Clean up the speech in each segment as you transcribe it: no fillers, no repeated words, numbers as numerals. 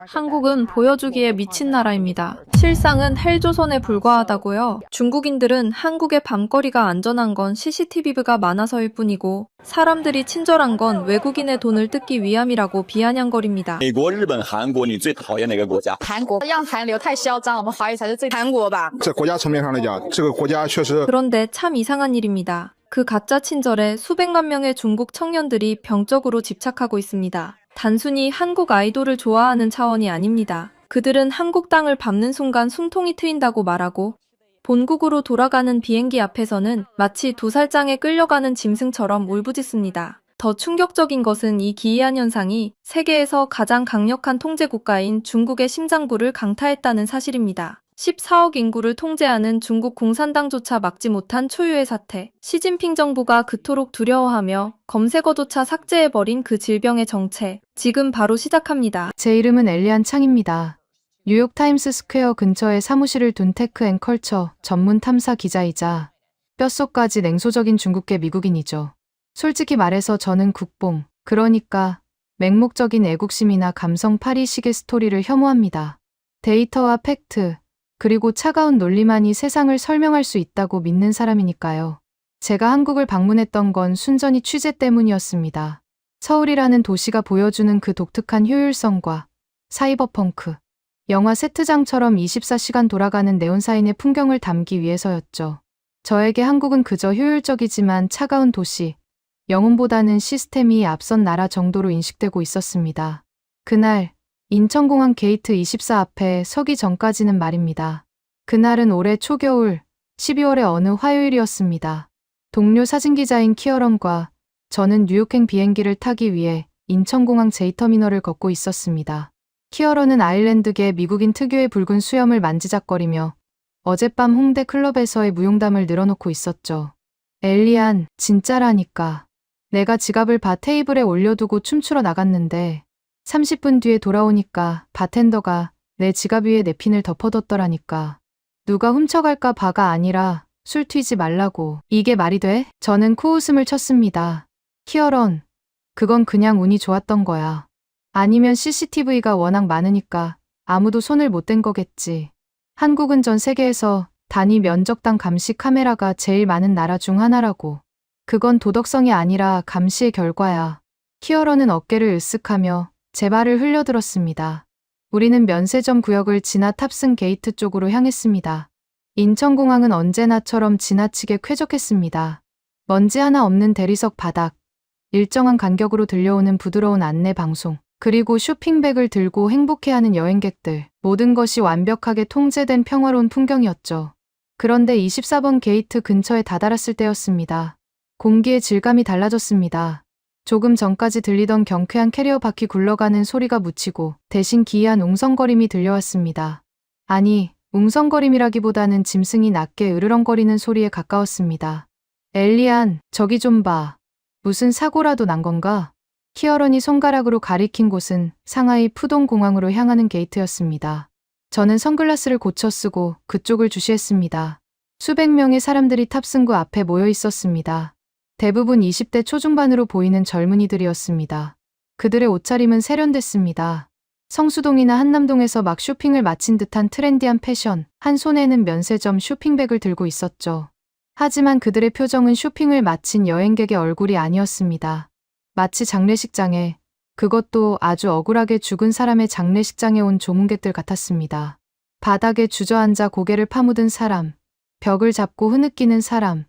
한국은 보여주기에 미친 나라입니다. 실상은 헬조선에 불과하다고요. 중국인들은 한국의 밤거리가 안전한 건 CCTV가 많아서일 뿐이고 사람들이 친절한 건 외국인의 돈을 뜯기 위함이라고 비아냥거립니다. 美国、日本、韩国，你最讨厌哪个国家？韩国让韩流太嚣张，我们华语才是最韩国吧。在国家层面上来讲，这个国家确实 그런데 참 이상한 일입니다. 그 가짜 친절에 수백만 명의 중국 청년들이 병적으로 집착하고 있습니다. 단순히 한국 아이돌을 좋아하는 차원이 아닙니다. 그들은 한국 땅을 밟는 순간 숨통이 트인다고 말하고 본국으로 돌아가는 비행기 앞에서는 마치 도살장에 끌려가는 짐승처럼 울부짖습니다. 더 충격적인 것은 이 기이한 현상이 세계에서 가장 강력한 통제 국가인 중국의 심장부를 강타했다는 사실입니다. 14억 인구를 통제하는 중국 공산당조차 막지 못한 초유의 사태. 시진핑 정부가 그토록 두려워하며 검색어조차 삭제해버린 그 질병의 정체. 지금 바로 시작합니다. 제 이름은 엘리안 창입니다. 뉴욕 타임스 스퀘어 근처에 사무실을 둔 테크 앤 컬처 전문 탐사 기자이자 뼛속까지 냉소적인 중국계 미국인이죠. 솔직히 말해서 저는 국뽕, 그러니까 맹목적인 애국심이나 감성 파리식의 스토리를 혐오합니다. 데이터와 팩트, 그리고 차가운 논리만이 세상을 설명할 수 있다고 믿는 사람이니까요. 제가 한국을 방문했던 건 순전히 취재 때문이었습니다. 서울이라는 도시가 보여주는 그 독특한 효율성과 사이버펑크, 영화 세트장처럼 24시간 돌아가는 네온사인의 풍경을 담기 위해서였죠. 저에게 한국은 그저 효율적이지만 차가운 도시, 영혼보다는 시스템이 앞선 나라 정도로 인식되고 있었습니다. 그날 인천공항 게이트 24 앞에 서기 전까지는 말입니다. 그날은 올해 초겨울 12월의 어느 화요일이었습니다. 동료 사진기자인 키어런과 저는 뉴욕행 비행기를 타기 위해 인천공항 J터미널을 걷고 있었습니다. 키어런은 아일랜드계 미국인 특유의 붉은 수염을 만지작거리며 어젯밤 홍대 클럽에서의 무용담을 늘어놓고 있었죠. 엘리안, 진짜라니까. 내가 지갑을 바 테이블에 올려두고 춤추러 나갔는데 30분 뒤에 돌아오니까 바텐더가 내 지갑 위에 냅킨을 덮어뒀더라니까. 누가 훔쳐갈까 봐가 아니라 술 튀지 말라고. 이게 말이 돼? 저는 코웃음을 쳤습니다. 키어런, 그건 그냥 운이 좋았던 거야. 아니면 CCTV가 워낙 많으니까 아무도 손을 못 댄 거겠지. 한국은 전 세계에서 단위 면적당 감시 카메라가 제일 많은 나라 중 하나라고. 그건 도덕성이 아니라 감시의 결과야. 키어런은 어깨를 으쓱하며 제 말을 흘려들었습니다. 우리는 면세점 구역을 지나 탑승 게이트 쪽으로 향했습니다. 인천공항은 언제나처럼 지나치게 쾌적했습니다. 먼지 하나 없는 대리석 바닥, 일정한 간격으로 들려오는 부드러운 안내 방송, 그리고 쇼핑백을 들고 행복해하는 여행객들. 모든 것이 완벽하게 통제된 평화로운 풍경이었죠. 그런데 24번 게이트 근처에 다다랐을 때였습니다. 공기의 질감이 달라졌습니다. 조금 전까지 들리던 경쾌한 캐리어 바퀴 굴러가는 소리가 묻히고 대신 기이한 웅성거림이 들려왔습니다. 아니, 웅성거림이라기보다는 짐승이 낮게 으르렁거리는 소리에 가까웠습니다. 엘리안, 저기 좀 봐. 무슨 사고라도 난 건가? 키어런이 손가락으로 가리킨 곳은 상하이 푸동공항으로 향하는 게이트였습니다. 저는 선글라스를 고쳐 쓰고 그쪽을 주시했습니다. 수백 명의 사람들이 탑승구 앞에 모여 있었습니다. 대부분 20대 초중반으로 보이는 젊은이들이었습니다. 그들의 옷차림은 세련됐습니다. 성수동이나 한남동에서 막 쇼핑을 마친 듯한 트렌디한 패션, 한 손에는 면세점 쇼핑백을 들고 있었죠. 하지만 그들의 표정은 쇼핑을 마친 여행객의 얼굴이 아니었습니다. 마치 장례식장에, 그것도 아주 억울하게 죽은 사람의 장례식장에 온 조문객들 같았습니다. 바닥에 주저앉아 고개를 파묻은 사람, 벽을 잡고 흐느끼는 사람,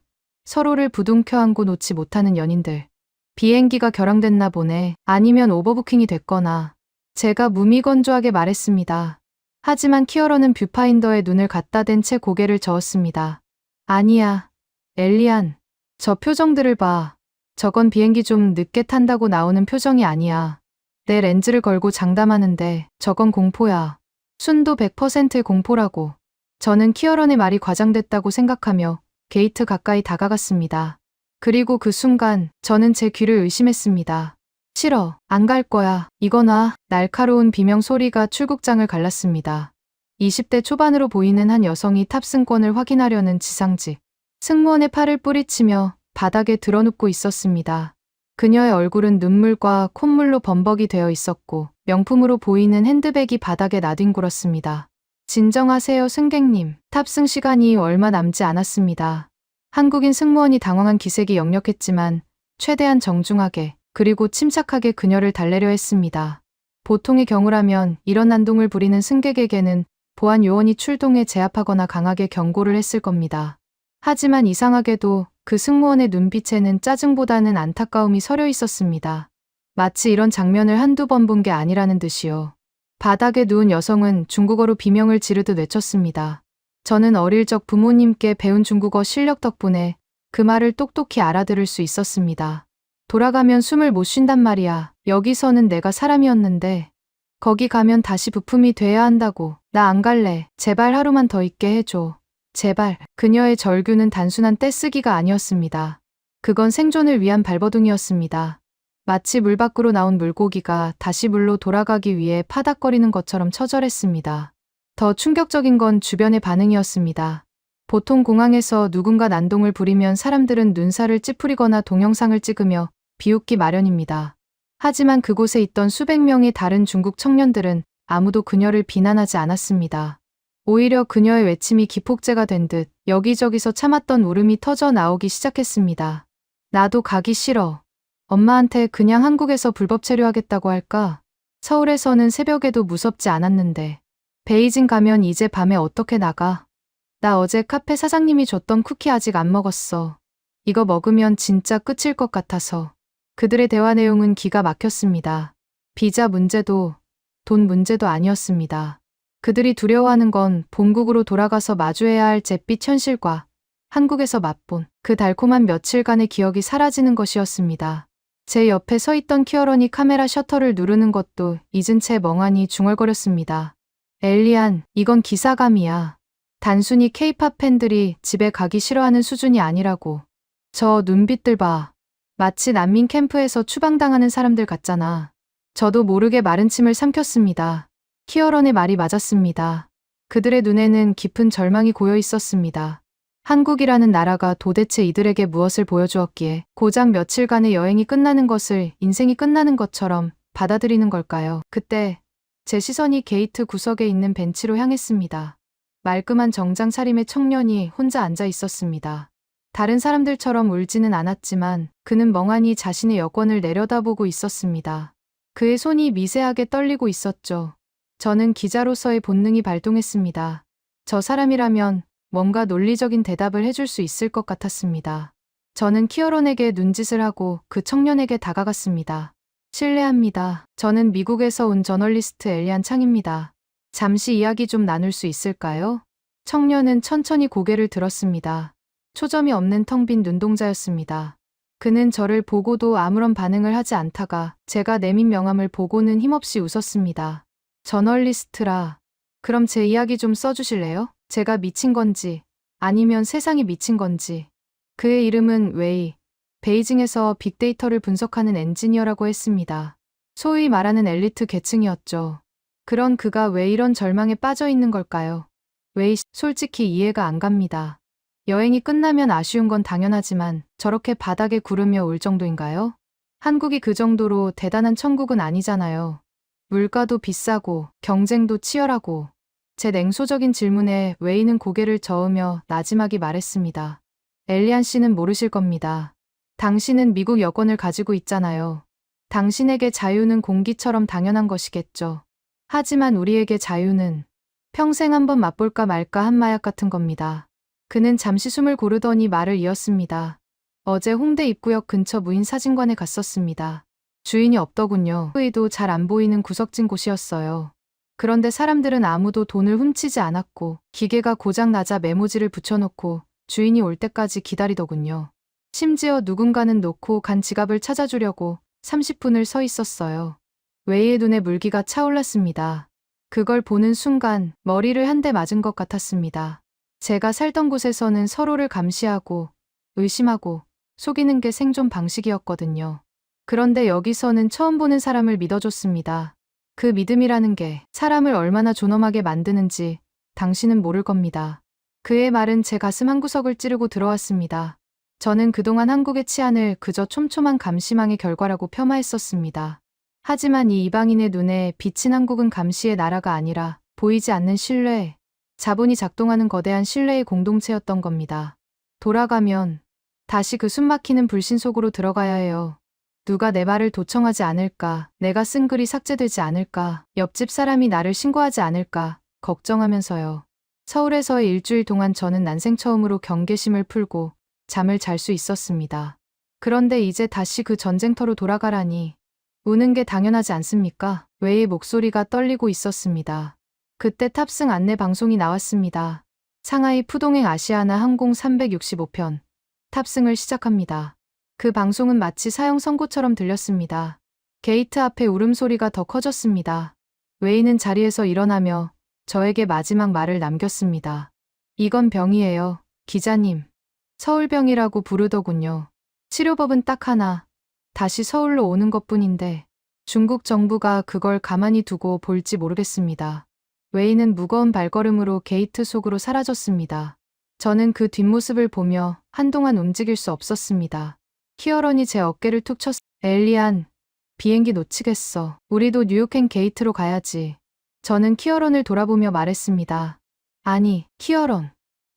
서로를 부둥켜 안고 놓지 못하는 연인들. 비행기가 결항됐나 보네. 아니면 오버부킹이 됐거나. 제가 무미건조하게 말했습니다. 하지만 키어런은 뷰파인더에 눈을 갖다 댄 채 고개를 저었습니다. 아니야, 엘리안. 저 표정들을 봐. 저건 비행기 좀 늦게 탄다고 나오는 표정이 아니야. 내 렌즈를 걸고 장담하는데 저건 공포야. 순도 100%의 공포라고. 저는 키어런의 말이 과장됐다고 생각하며 게이트 가까이 다가갔습니다. 그리고 그 순간 저는 제 귀를 의심했습니다. 싫어, 안 갈 거야. 이거나. 날카로운 비명 소리가 출국장을 갈랐습니다. 20대 초반으로 보이는 한 여성이 탑승권을 확인하려는 지상직 승무원의 팔을 뿌리치며 바닥에 드러눕고 있었습니다. 그녀의 얼굴은 눈물과 콧물로 범벅이 되어 있었고 명품으로 보이는 핸드백이 바닥에 나뒹굴었습니다. 진정하세요, 승객님. 탑승 시간이 얼마 남지 않았습니다. 한국인 승무원이 당황한 기색이 역력했지만 최대한 정중하게 그리고 침착하게 그녀를 달래려 했습니다. 보통의 경우라면 이런 난동을 부리는 승객에게는 보안 요원이 출동해 제압하거나 강하게 경고를 했을 겁니다. 하지만 이상하게도 그 승무원의 눈빛에는 짜증보다는 안타까움이 서려 있었습니다. 마치 이런 장면을 한두 번 본 게 아니라는 듯이요. 바닥에 누운 여성은 중국어로 비명을 지르듯 외쳤습니다. 저는 어릴 적 부모님께 배운 중국어 실력 덕분에 그 말을 똑똑히 알아들을 수 있었습니다. 돌아가면 숨을 못 쉰단 말이야. 여기서는 내가 사람이었는데 거기 가면 다시 부품이 돼야 한다고. 나 안 갈래. 제발 하루만 더 있게 해줘. 제발. 그녀의 절규는 단순한 떼쓰기가 아니었습니다. 그건 생존을 위한 발버둥이었습니다. 마치 물 밖으로 나온 물고기가 다시 물로 돌아가기 위해 파닥거리는 것처럼 처절했습니다. 더 충격적인 건 주변의 반응이었습니다. 보통 공항에서 누군가 난동을 부리면 사람들은 눈살을 찌푸리거나 동영상을 찍으며 비웃기 마련입니다. 하지만 그곳에 있던 수백 명의 다른 중국 청년들은 아무도 그녀를 비난하지 않았습니다. 오히려 그녀의 외침이 기폭제가 된 듯 여기저기서 참았던 울음이 터져 나오기 시작했습니다. 나도 가기 싫어. 엄마한테 그냥 한국에서 불법 체류하겠다고 할까? 서울에서는 새벽에도 무섭지 않았는데. 베이징 가면 이제 밤에 어떻게 나가? 나 어제 카페 사장님이 줬던 쿠키 아직 안 먹었어. 이거 먹으면 진짜 끝일 것 같아서. 그들의 대화 내용은 기가 막혔습니다. 비자 문제도 돈 문제도 아니었습니다. 그들이 두려워하는 건 본국으로 돌아가서 마주해야 할 잿빛 현실과 한국에서 맛본 그 달콤한 며칠간의 기억이 사라지는 것이었습니다. 제 옆에 서 있던 키어런이 카메라 셔터를 누르는 것도 잊은 채 멍하니 중얼거렸습니다. 엘리안, 이건 기사감이야. 단순히 케이팝 팬들이 집에 가기 싫어하는 수준이 아니라고. 저 눈빛들 봐. 마치 난민 캠프에서 추방당하는 사람들 같잖아. 저도 모르게 마른 침을 삼켰습니다. 키어런의 말이 맞았습니다. 그들의 눈에는 깊은 절망이 고여 있었습니다. 한국이라는 나라가 도대체 이들에게 무엇을 보여주었기에 고작 며칠간의 여행이 끝나는 것을 인생이 끝나는 것처럼 받아들이는 걸까요? 그때 제 시선이 게이트 구석에 있는 벤치로 향했습니다. 말끔한 정장 차림의 청년이 혼자 앉아 있었습니다. 다른 사람들처럼 울지는 않았지만 그는 멍하니 자신의 여권을 내려다보고 있었습니다. 그의 손이 미세하게 떨리고 있었죠. 저는 기자로서의 본능이 발동했습니다. 저 사람이라면 뭔가 논리적인 대답을 해줄 수 있을 것 같았습니다. 저는 키어런에게 눈짓을 하고 그 청년에게 다가갔습니다. 실례합니다. 저는 미국에서 온 저널리스트 엘리안 창입니다. 잠시 이야기 좀 나눌 수 있을까요? 청년은 천천히 고개를 들었습니다. 초점이 없는 텅 빈 눈동자였습니다. 그는 저를 보고도 아무런 반응을 하지 않다가 제가 내민 명함을 보고는 힘없이 웃었습니다. 저널리스트라. 그럼 제 이야기 좀 써주실래요? 제가 미친 건지 아니면 세상이 미친 건지. 그의 이름은 웨이. 베이징에서 빅데이터를 분석하는 엔지니어라고 했습니다. 소위 말하는 엘리트 계층이었죠. 그런 그가 왜 이런 절망에 빠져 있는 걸까요? 웨이, 솔직히 이해가 안 갑니다. 여행이 끝나면 아쉬운 건 당연하지만 저렇게 바닥에 구르며 울 정도인가요? 한국이 그 정도로 대단한 천국은 아니잖아요. 물가도 비싸고 경쟁도 치열하고. 제 냉소적인 질문에 웨이는 고개를 저으며 나지막이 말했습니다. 엘리안 씨는 모르실 겁니다. 당신은 미국 여권을 가지고 있잖아요. 당신에게 자유는 공기처럼 당연한 것이겠죠. 하지만 우리에게 자유는 평생 한번 맛볼까 말까 한 마약 같은 겁니다. 그는 잠시 숨을 고르더니 말을 이었습니다. 어제 홍대 입구역 근처 무인 사진관에 갔었습니다. 주인이 없더군요. 의도 잘 안 보이는 구석진 곳이었어요. 그런데 사람들은 아무도 돈을 훔치지 않았고 기계가 고장 나자 메모지를 붙여놓고 주인이 올 때까지 기다리더군요. 심지어 누군가는 놓고 간 지갑을 찾아주려고 30분을 서 있었어요. 웨이의 눈에 물기가 차올랐습니다. 그걸 보는 순간 머리를 한 대 맞은 것 같았습니다. 제가 살던 곳에서는 서로를 감시하고 의심하고 속이는 게 생존 방식이었거든요. 그런데 여기서는 처음 보는 사람을 믿어줬습니다. 그 믿음이라는 게 사람을 얼마나 존엄하게 만드는지 당신은 모를 겁니다. 그의 말은 제 가슴 한구석을 찌르고 들어왔습니다. 저는 그동안 한국의 치안을 그저 촘촘한 감시망의 결과라고 폄하했었습니다. 하지만 이 이방인의 눈에 비친 한국은 감시의 나라가 아니라 보이지 않는 신뢰, 자본이 작동하는 거대한 신뢰의 공동체였던 겁니다. 돌아가면 다시 그 숨막히는 불신 속으로 들어가야 해요. 누가 내 말을 도청하지 않을까, 내가 쓴 글이 삭제되지 않을까, 옆집 사람이 나를 신고하지 않을까 걱정하면서요. 서울에서의 일주일 동안 저는 난생 처음으로 경계심을 풀고 잠을 잘 수 있었습니다. 그런데 이제 다시 그 전쟁터로 돌아가라니 우는 게 당연하지 않습니까? 웨이의 목소리가 떨리고 있었습니다. 그때 탑승 안내 방송이 나왔습니다. 상하이 푸동행 아시아나 항공 365편. 탑승을 시작합니다. 그 방송은 마치 사형 선고처럼 들렸습니다. 게이트 앞에 울음소리가 더 커졌습니다. 웨이는 자리에서 일어나며 저에게 마지막 말을 남겼습니다. 이건 병이에요, 기자님. 서울병이라고 부르더군요. 치료법은 딱 하나. 다시 서울로 오는 것뿐인데 중국 정부가 그걸 가만히 두고 볼지 모르겠습니다. 웨이는 무거운 발걸음으로 게이트 속으로 사라졌습니다. 저는 그 뒷모습을 보며 한동안 움직일 수 없었습니다. 키어런이 제 어깨를 툭 쳤. 엘리안, 비행기 놓치겠어. 우리도 뉴욕행 게이트로 가야지. 저는 키어런을 돌아보며 말했습니다. 아니, 키어런.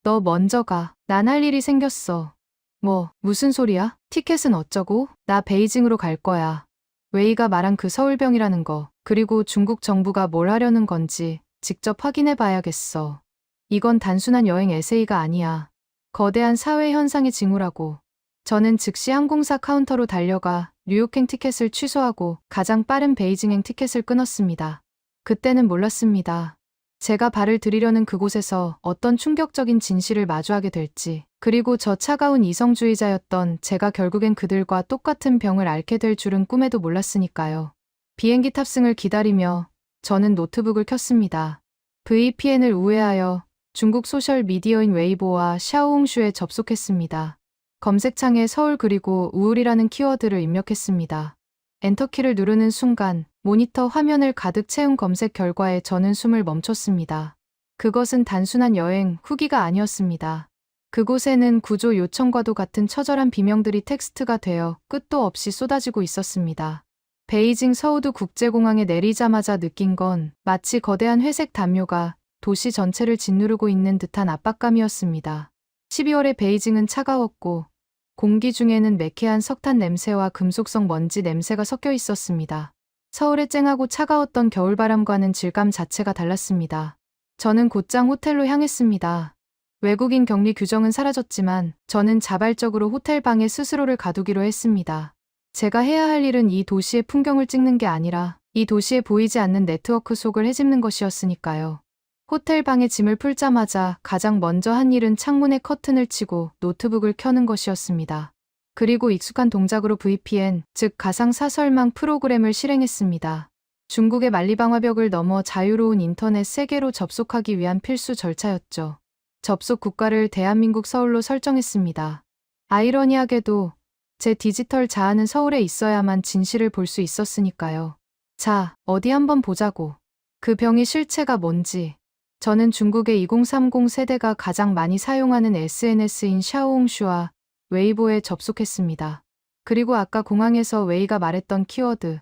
너 먼저 가. 난 할 일이 생겼어. 뭐, 무슨 소리야? 티켓은 어쩌고? 나 베이징으로 갈 거야. 웨이가 말한 그 서울병이라는 거, 그리고 중국 정부가 뭘 하려는 건지 직접 확인해 봐야겠어. 이건 단순한 여행 에세이가 아니야. 거대한 사회 현상의 징후라고. 저는 즉시 항공사 카운터로 달려가 뉴욕행 티켓을 취소하고 가장 빠른 베이징행 티켓을 끊었습니다. 그때는 몰랐습니다. 제가 발을 들이려는 그곳에서 어떤 충격적인 진실을 마주하게 될지, 그리고 저 차가운 이성주의자였던 제가 결국엔 그들과 똑같은 병을 앓게 될 줄은 꿈에도 몰랐으니까요. 비행기 탑승을 기다리며 저는 노트북을 켰습니다. VPN을 우회하여 중국 소셜미디어인 웨이보와 샤오홍슈에 접속했습니다. 검색창에 서울 그리고 우울이라는 키워드를 입력했습니다. 엔터키를 누르는 순간 모니터 화면을 가득 채운 검색 결과에 저는 숨을 멈췄습니다. 그것은 단순한 여행 후기가 아니었습니다. 그곳에는 구조 요청과도 같은 처절한 비명들이 텍스트가 되어 끝도 없이 쏟아지고 있었습니다. 베이징 서우두 국제공항에 내리자마자 느낀 건 마치 거대한 회색 담요가 도시 전체를 짓누르고 있는 듯한 압박감이었습니다. 12월의 베이징은 차가웠고 공기 중에는 매캐한 석탄 냄새와 금속성 먼지 냄새가 섞여 있었습니다. 서울의 쨍하고 차가웠던 겨울바람과는 질감 자체가 달랐습니다. 저는 곧장 호텔로 향했습니다. 외국인 격리 규정은 사라졌지만 저는 자발적으로 호텔 방에 스스로를 가두기로 했습니다. 제가 해야 할 일은 이 도시의 풍경을 찍는 게 아니라 이 도시에 보이지 않는 네트워크 속을 헤집는 것이었으니까요. 호텔 방에 짐을 풀자마자 가장 먼저 한 일은 창문에 커튼을 치고 노트북을 켜는 것이었습니다. 그리고 익숙한 동작으로 VPN, 즉 가상사설망 프로그램을 실행했습니다. 중국의 만리방화벽을 넘어 자유로운 인터넷 세계로 접속하기 위한 필수 절차였죠. 접속 국가를 대한민국 서울로 설정했습니다. 아이러니하게도 제 디지털 자아는 서울에 있어야만 진실을 볼 수 있었으니까요. 자, 어디 한번 보자고. 그 병의 실체가 뭔지. 저는 중국의 2030 세대가 가장 많이 사용하는 SNS인 샤오홍슈와 웨이보에 접속했습니다. 그리고 아까 공항에서 웨이가 말했던 키워드,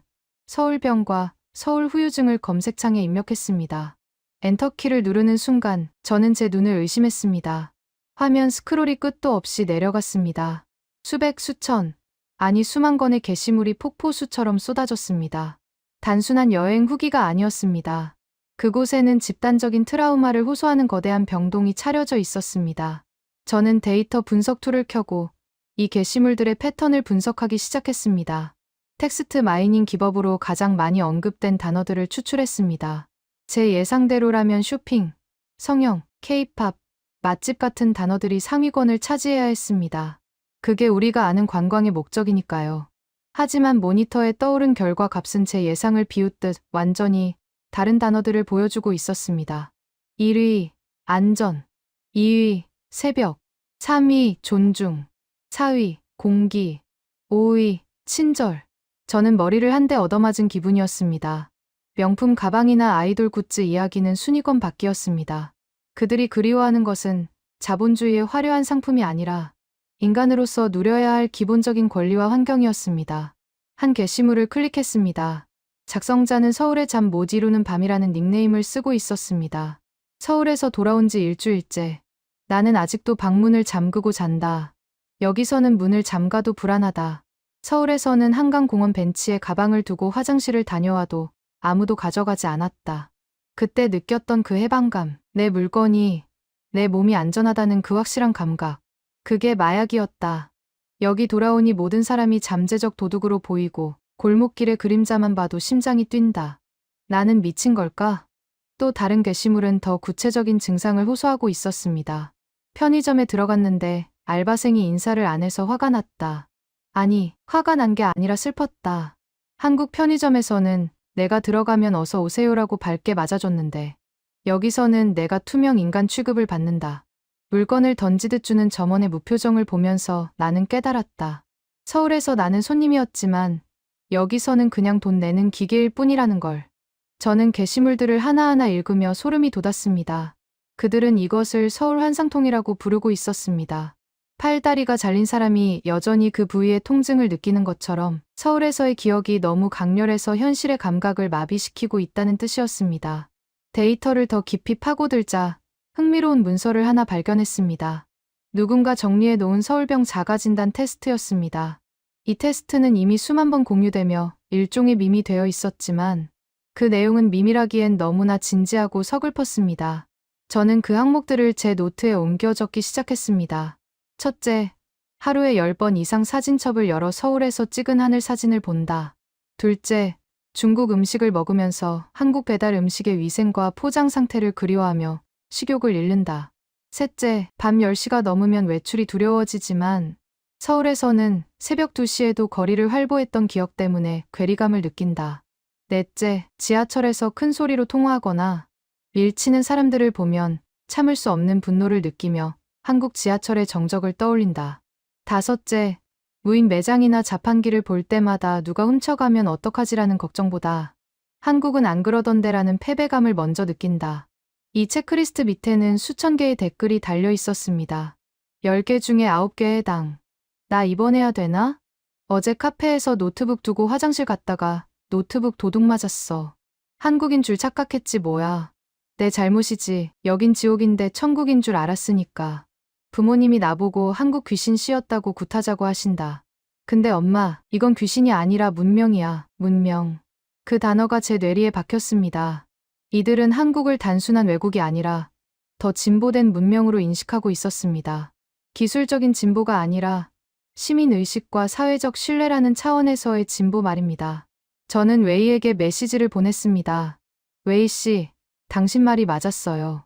서울병과 서울 후유증을 검색창에 입력했습니다. 엔터키를 누르는 순간 저는 제 눈을 의심했습니다. 화면 스크롤이 끝도 없이 내려갔습니다. 수백, 수천, 아니 수만 건의 게시물이 폭포수처럼 쏟아졌습니다. 단순한 여행 후기가 아니었습니다. 그곳에는 집단적인 트라우마를 호소하는 거대한 병동이 차려져 있었습니다. 저는 데이터 분석 툴을 켜고 이 게시물들의 패턴을 분석하기 시작했습니다. 텍스트 마이닝 기법으로 가장 많이 언급된 단어들을 추출했습니다. 제 예상대로라면 쇼핑, 성형, K-팝, 맛집 같은 단어들이 상위권을 차지해야 했습니다. 그게 우리가 아는 관광의 목적이니까요. 하지만 모니터에 떠오른 결과 값은 제 예상을 비웃듯 완전히 다른 단어들을 보여주고 있었습니다. 1위, 안전. 2위, 새벽. 3위, 존중. 4위, 공기. 5위, 친절. 저는 머리를 한 대 얻어맞은 기분이었습니다. 명품 가방이나 아이돌 굿즈 이야기는 순위권 밖이었습니다. 그들이 그리워하는 것은 자본주의의 화려한 상품이 아니라 인간으로서 누려야 할 기본적인 권리와 환경이었습니다. 한 게시물을 클릭했습니다. 작성자는 서울의 잠 못 이루는 밤이라는 닉네임을 쓰고 있었습니다. 서울에서 돌아온 지 일주일째. 나는 아직도 방문을 잠그고 잔다. 여기서는 문을 잠가도 불안하다. 서울에서는 한강공원 벤치에 가방을 두고 화장실을 다녀와도 아무도 가져가지 않았다. 그때 느꼈던 그 해방감, 내 물건이, 내 몸이 안전하다는 그 확실한 감각. 그게 마약이었다. 여기 돌아오니 모든 사람이 잠재적 도둑으로 보이고 골목길의 그림자만 봐도 심장이 뛴다. 나는 미친 걸까? 또 다른 게시물은 더 구체적인 증상을 호소하고 있었습니다. 편의점에 들어갔는데 알바생이 인사를 안 해서 화가 났다. 아니, 화가 난 게 아니라 슬펐다. 한국 편의점에서는 내가 들어가면 어서 오세요라고 밝게 맞아줬는데 여기서는 내가 투명 인간 취급을 받는다. 물건을 던지듯 주는 점원의 무표정을 보면서 나는 깨달았다. 서울에서 나는 손님이었지만 여기서는 그냥 돈 내는 기계일 뿐이라는 걸. 저는 게시물들을 하나하나 읽으며 소름이 돋았습니다. 그들은 이것을 서울 환상통이라고 부르고 있었습니다. 팔다리가 잘린 사람이 여전히 그 부위의 통증을 느끼는 것처럼 서울에서의 기억이 너무 강렬해서 현실의 감각을 마비시키고 있다는 뜻이었습니다. 데이터를 더 깊이 파고들자 흥미로운 문서를 하나 발견했습니다. 누군가 정리해 놓은 서울병 자가진단 테스트였습니다. 이 테스트는 이미 수만 번 공유되며 일종의 밈이 되어 있었지만 그 내용은 밈이라기엔 너무나 진지하고 서글펐습니다. 저는 그 항목들을 제 노트에 옮겨 적기 시작했습니다. 첫째, 하루에 10번 이상 사진첩을 열어 서울에서 찍은 하늘 사진을 본다. 둘째, 중국 음식을 먹으면서 한국 배달 음식의 위생과 포장 상태를 그리워하며 식욕을 잃는다. 셋째, 밤 10시가 넘으면 외출이 두려워지지만 서울에서는 새벽 2시에도 거리를 활보했던 기억 때문에 괴리감을 느낀다. 넷째, 지하철에서 큰 소리로 통화하거나 밀치는 사람들을 보면 참을 수 없는 분노를 느끼며 한국 지하철의 정적을 떠올린다. 다섯째, 무인 매장이나 자판기를 볼 때마다 누가 훔쳐가면 어떡하지라는 걱정보다 한국은 안 그러던데라는 패배감을 먼저 느낀다. 이 체크리스트 밑에는 수천 개의 댓글이 달려 있었습니다. 10개 중에 9개에 해당. 나 입원해야 되나? 어제 카페에서 노트북 두고 화장실 갔다가 노트북 도둑 맞았어. 한국인 줄 착각했지 뭐야. 내 잘못이지. 여긴 지옥인데 천국인 줄 알았으니까. 부모님이 나보고 한국 귀신 씌었다고 굿하자고 하신다. 근데 엄마, 이건 귀신이 아니라 문명이야. 문명. 그 단어가 제 뇌리에 박혔습니다. 이들은 한국을 단순한 왜곡이 아니라 더 진보된 문명으로 인식하고 있었습니다. 기술적인 진보가 아니라 시민의식과 사회적 신뢰라는 차원에서의 진보 말입니다. 저는 웨이에게 메시지를 보냈습니다. 웨이 씨, 당신 말이 맞았어요.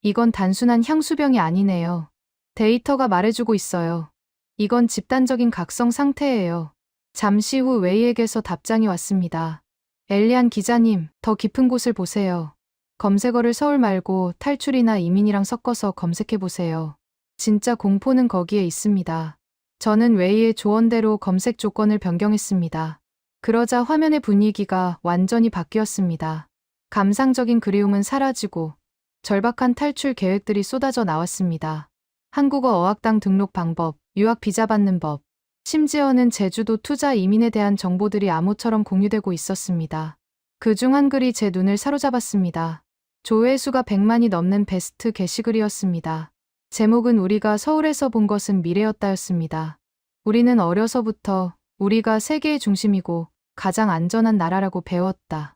이건 단순한 향수병이 아니네요. 데이터가 말해주고 있어요. 이건 집단적인 각성 상태예요. 잠시 후 웨이에게서 답장이 왔습니다. 엘리안 기자님, 더 깊은 곳을 보세요. 검색어를 서울 말고 탈출이나 이민이랑 섞어서 검색해보세요. 진짜 공포는 거기에 있습니다. 저는 웨이의 조언대로 검색 조건을 변경했습니다. 그러자 화면의 분위기가 완전히 바뀌었습니다. 감상적인 그리움은 사라지고 절박한 탈출 계획들이 쏟아져 나왔습니다. 한국어 어학당 등록 방법, 유학 비자 받는 법, 심지어는 제주도 투자 이민에 대한 정보들이 암호처럼 공유되고 있었습니다. 그중 한 글이 제 눈을 사로잡았습니다. 조회수가 100만이 넘는 베스트 게시글이었습니다. 제목은 우리가 서울에서 본 것은 미래였다였습니다. 우리는 어려서부터 우리가 세계의 중심이고 가장 안전한 나라라고 배웠다.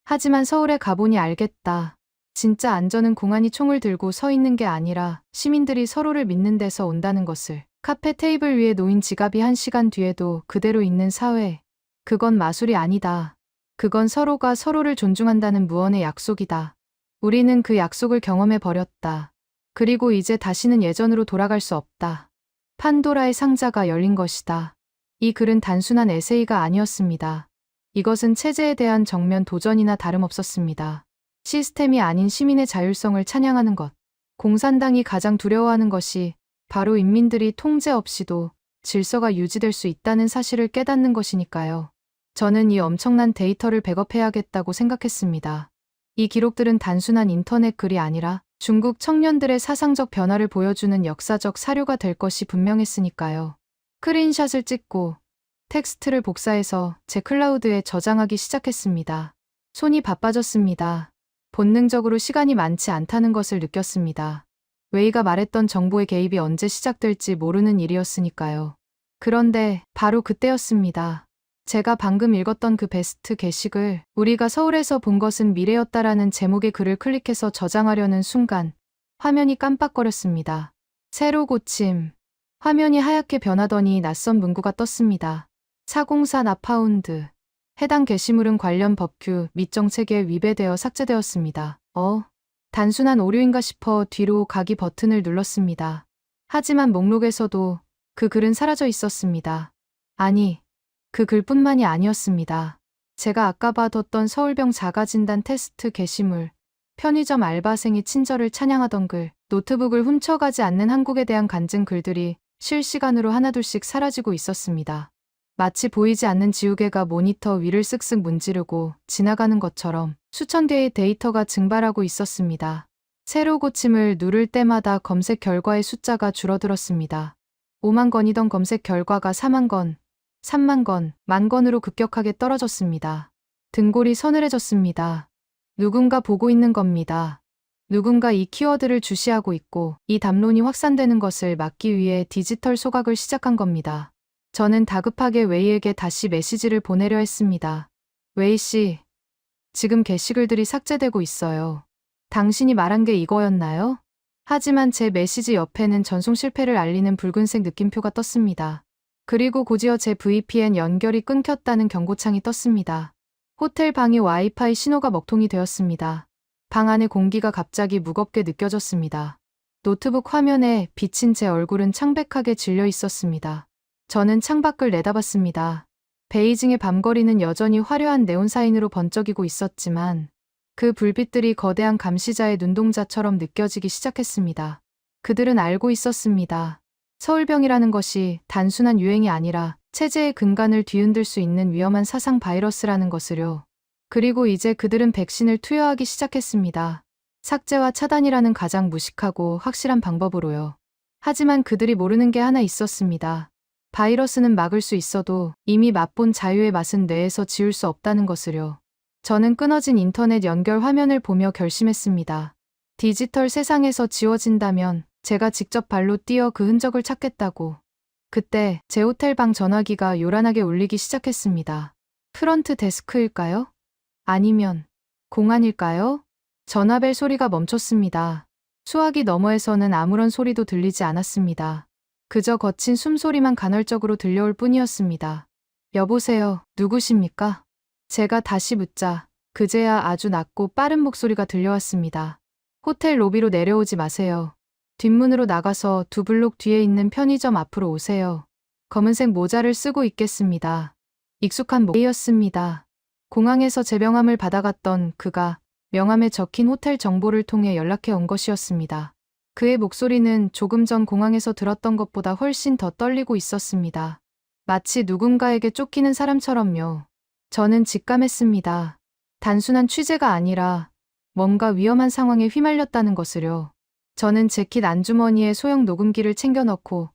하지만 서울에 가보니 알겠다. 진짜 안전은 공안이 총을 들고 서 있는 게 아니라 시민들이 서로를 믿는 데서 온다는 것을. 카페 테이블 위에 놓인 지갑이 1시간 뒤에도 그대로 있는 사회. 그건 마술이 아니다. 그건 서로가 서로를 존중한다는 무언의 약속이다. 우리는 그 약속을 경험해 버렸다. 그리고 이제 다시는 예전으로 돌아갈 수 없다. 판도라의 상자가 열린 것이다. 이 글은 단순한 에세이가 아니었습니다. 이것은 체제에 대한 정면 도전이나 다름없었습니다. 시스템이 아닌 시민의 자율성을 찬양하는 것. 공산당이 가장 두려워하는 것이 바로 인민들이 통제 없이도 질서가 유지될 수 있다는 사실을 깨닫는 것이니까요. 저는 이 엄청난 데이터를 백업해야겠다고 생각했습니다. 이 기록들은 단순한 인터넷 글이 아니라 중국 청년들의 사상적 변화를 보여주는 역사적 사료가 될 것이 분명했으니까요. 스크린샷을 찍고 텍스트를 복사해서 제 클라우드에 저장하기 시작했습니다. 손이 바빠졌습니다. 본능적으로 시간이 많지 않다는 것을 느꼈습니다. 웨이가 말했던 정보의 개입이 언제 시작될지 모르는 일이었으니까요. 그런데 바로 그때였습니다. 제가 방금 읽었던 그 베스트 게시글, 우리가 서울에서 본 것은 미래였다라는 제목의 글을 클릭해서 저장하려는 순간 화면이 깜빡거렸습니다. 새로 고침. 화면이 하얗게 변하더니 낯선 문구가 떴습니다. 404 나파운드. 해당 게시물은 관련 법규 및 정책에 위배되어 삭제되었습니다. 단순한 오류인가 싶어 뒤로 가기 버튼을 눌렀습니다. 하지만 목록에서도 그 글은 사라져 있었습니다. 아니, 그 글뿐만이 아니었습니다. 제가 아까 봐뒀던 서울병 자가진단 테스트 게시물, 편의점 알바생이 친절을 찬양하던 글, 노트북을 훔쳐가지 않는 한국에 대한 간증 글들이 실시간으로 하나둘씩 사라지고 있었습니다. 마치 보이지 않는 지우개가 모니터 위를 쓱쓱 문지르고 지나가는 것처럼 수천 개의 데이터가 증발하고 있었습니다. 새로 고침을 누를 때마다 검색 결과의 숫자가 줄어들었습니다. 5만 건이던 검색 결과가 4만 건, 3만 건, 만 건으로 급격하게 떨어졌습니다. 등골이 서늘해졌습니다. 누군가 보고 있는 겁니다. 누군가 이 키워드를 주시하고 있고 이 담론이 확산되는 것을 막기 위해 디지털 소각을 시작한 겁니다. 저는 다급하게 웨이에게 다시 메시지를 보내려 했습니다. 웨이 씨, 지금 게시글들이 삭제되고 있어요. 당신이 말한 게 이거였나요? 하지만 제 메시지 옆에는 전송 실패를 알리는 붉은색 느낌표가 떴습니다. 그리고 곧이어 제 VPN 연결이 끊겼다는 경고창이 떴습니다. 호텔 방이 와이파이 신호가 먹통이 되었습니다. 방 안의 공기가 갑자기 무겁게 느껴졌습니다. 노트북 화면에 비친 제 얼굴은 창백하게 질려 있었습니다. 저는 창밖을 내다봤습니다. 베이징의 밤거리는 여전히 화려한 네온사인으로 번쩍이고 있었지만 그 불빛들이 거대한 감시자의 눈동자처럼 느껴지기 시작했습니다. 그들은 알고 있었습니다. 서울병이라는 것이 단순한 유행이 아니라 체제의 근간을 뒤흔들 수 있는 위험한 사상 바이러스라는 것을요. 그리고 이제 그들은 백신을 투여하기 시작했습니다. 삭제와 차단이라는 가장 무식하고 확실한 방법으로요. 하지만 그들이 모르는 게 하나 있었습니다. 바이러스는 막을 수 있어도 이미 맛본 자유의 맛은 뇌에서 지울 수 없다는 것을요. 저는 끊어진 인터넷 연결 화면을 보며 결심했습니다. 디지털 세상에서 지워진다면 제가 직접 발로 뛰어 그 흔적을 찾겠다고. 그때 제 호텔 방 전화기가 요란하게 울리기 시작했습니다. 프런트 데스크일까요? 아니면 공안일까요? 전화벨 소리가 멈췄습니다. 수화기 너머에서는 아무런 소리도 들리지 않았습니다. 그저 거친 숨소리만 간헐적으로 들려올 뿐이었습니다. 여보세요, 누구십니까? 제가 다시 묻자 그제야 아주 낮고 빠른 목소리가 들려왔습니다. 호텔 로비로 내려오지 마세요. 뒷문으로 나가서 두 블록 뒤에 있는 편의점 앞으로 오세요. 검은색 모자를 쓰고 있겠습니다. 익숙한 목소리였습니다. 공항에서 제 명함을 받아갔던 그가 명함에 적힌 호텔 정보를 통해 연락해 온 것이었습니다. 그의 목소리는 조금 전 공항에서 들었던 것보다 훨씬 더 떨리고 있었습니다. 마치 누군가에게 쫓기는 사람처럼요. 저는 직감했습니다. 단순한 취재가 아니라 뭔가 위험한 상황에 휘말렸다는 것을요. 저는 재킷 안주머니에 소형 녹음기를 챙겨 넣고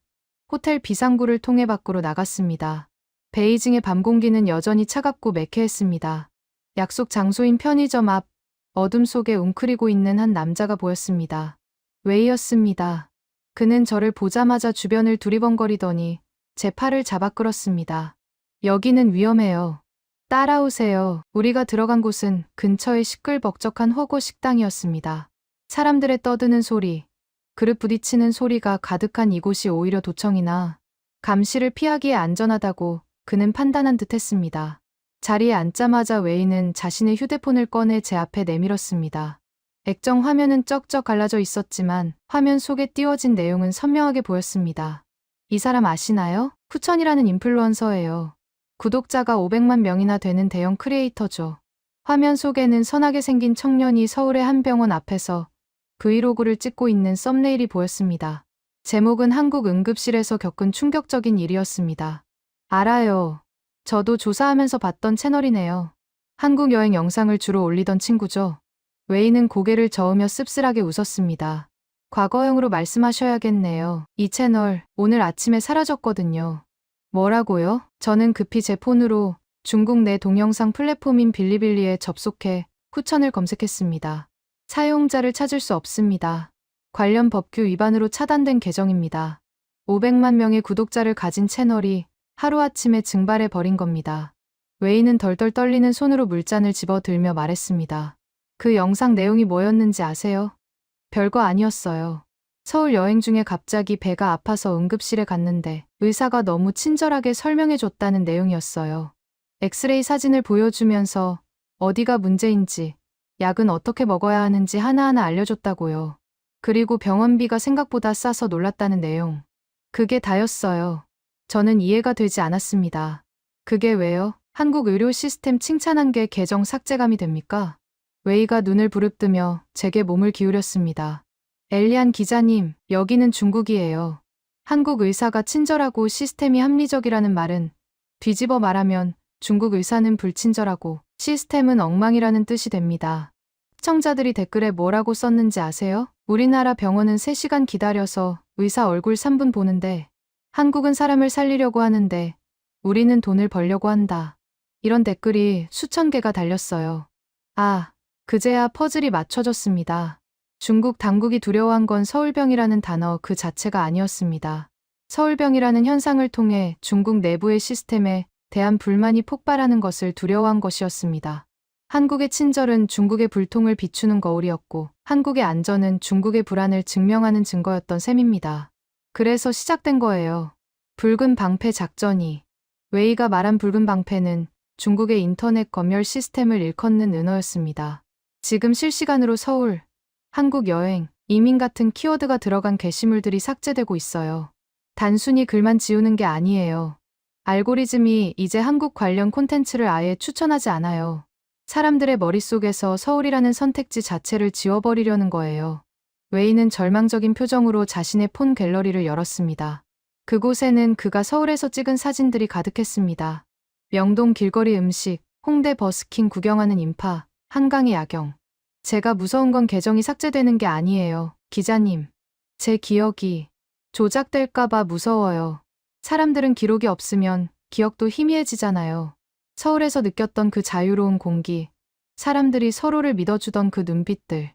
호텔 비상구를 통해 밖으로 나갔습니다. 베이징의 밤 공기는 여전히 차갑고 매캐했습니다. 약속 장소인 편의점 앞 어둠 속에 웅크리고 있는 한 남자가 보였습니다. 웨이였습니다. 그는 저를 보자마자 주변을 두리번거리더니 제 팔을 잡아 끌었습니다. 여기는 위험해요. 따라오세요. 우리가 들어간 곳은 근처의 시끌벅적한 허거 식당이었습니다. 사람들의 떠드는 소리, 그릇 부딪히는 소리가 가득한 이곳이 오히려 도청이나 감시를 피하기에 안전하다고 그는 판단한 듯 했습니다. 자리에 앉자마자 웨이는 자신의 휴대폰을 꺼내 제 앞에 내밀었습니다. 액정 화면은 쩍쩍 갈라져 있었지만 화면 속에 띄워진 내용은 선명하게 보였습니다. 이 사람 아시나요? 후천이라는 인플루언서예요. 구독자가 500만 명이나 되는 대형 크리에이터죠. 화면 속에는 선하게 생긴 청년이 서울의 한 병원 앞에서 브이로그를 찍고 있는 썸네일이 보였습니다. 제목은 한국 응급실에서 겪은 충격적인 일이었습니다. 알아요. 저도 조사하면서 봤던 채널이네요. 한국 여행 영상을 주로 올리던 친구죠. 웨이는 고개를 저으며 씁쓸하게 웃었습니다. 과거형으로 말씀하셔야겠네요. 이 채널 오늘 아침에 사라졌거든요. 뭐라고요? 저는 급히 제 폰으로 중국 내 동영상 플랫폼인 빌리빌리에 접속해 후천을 검색했습니다. 사용자를 찾을 수 없습니다. 관련 법규 위반으로 차단된 계정입니다. 500만 명의 구독자를 가진 채널이 하루아침에 증발해 버린 겁니다. 웨이는 덜덜 떨리는 손으로 물잔을 집어들며 말했습니다. 그 영상 내용이 뭐였는지 아세요? 별거 아니었어요. 서울 여행 중에 갑자기 배가 아파서 응급실에 갔는데 의사가 너무 친절하게 설명해줬다는 내용이었어요. 엑스레이 사진을 보여주면서 어디가 문제인지, 약은 어떻게 먹어야 하는지 하나하나 알려줬다고요. 그리고 병원비가 생각보다 싸서 놀랐다는 내용. 그게 다였어요. 저는 이해가 되지 않았습니다. 그게 왜요? 한국 의료 시스템 칭찬한 게 계정 삭제감이 됩니까? 웨이가 눈을 부릅뜨며 제게 몸을 기울였습니다. 엘리안 기자님, 여기는 중국이에요. 한국 의사가 친절하고 시스템이 합리적이라는 말은 뒤집어 말하면 중국 의사는 불친절하고 시스템은 엉망이라는 뜻이 됩니다. 시청자들이 댓글에 뭐라고 썼는지 아세요? 우리나라 병원은 3시간 기다려서 의사 얼굴 3분 보는데 한국은 사람을 살리려고 하는데 우리는 돈을 벌려고 한다. 이런 댓글이 수천 개가 달렸어요. 아, 그제야 퍼즐이 맞춰졌습니다. 중국 당국이 두려워한 건 서울병이라는 단어 그 자체가 아니었습니다. 서울병이라는 현상을 통해 중국 내부의 시스템에 대한 불만이 폭발하는 것을 두려워한 것이었습니다. 한국의 친절은 중국의 불통을 비추는 거울이었고 한국의 안전은 중국의 불안을 증명하는 증거였던 셈입니다. 그래서 시작된 거예요. 붉은 방패 작전이. 웨이가 말한 붉은 방패는 중국의 인터넷 검열 시스템을 일컫는 은어였습니다. 지금 실시간으로 서울, 한국 여행, 이민 같은 키워드가 들어간 게시물들이 삭제되고 있어요. 단순히 글만 지우는 게 아니에요. 알고리즘이 이제 한국 관련 콘텐츠를 아예 추천하지 않아요. 사람들의 머릿속에서 서울이라는 선택지 자체를 지워버리려는 거예요. 웨이는 절망적인 표정으로 자신의 폰 갤러리를 열었습니다. 그곳에는 그가 서울에서 찍은 사진들이 가득했습니다. 명동 길거리 음식, 홍대 버스킹 구경하는 인파, 한강의 야경. 제가 무서운 건 계정이 삭제되는 게 아니에요. 기자님. 제 기억이 조작될까봐 무서워요. 사람들은 기록이 없으면 기억도 희미해지잖아요. 서울에서 느꼈던 그 자유로운 공기, 사람들이 서로를 믿어주던 그 눈빛들.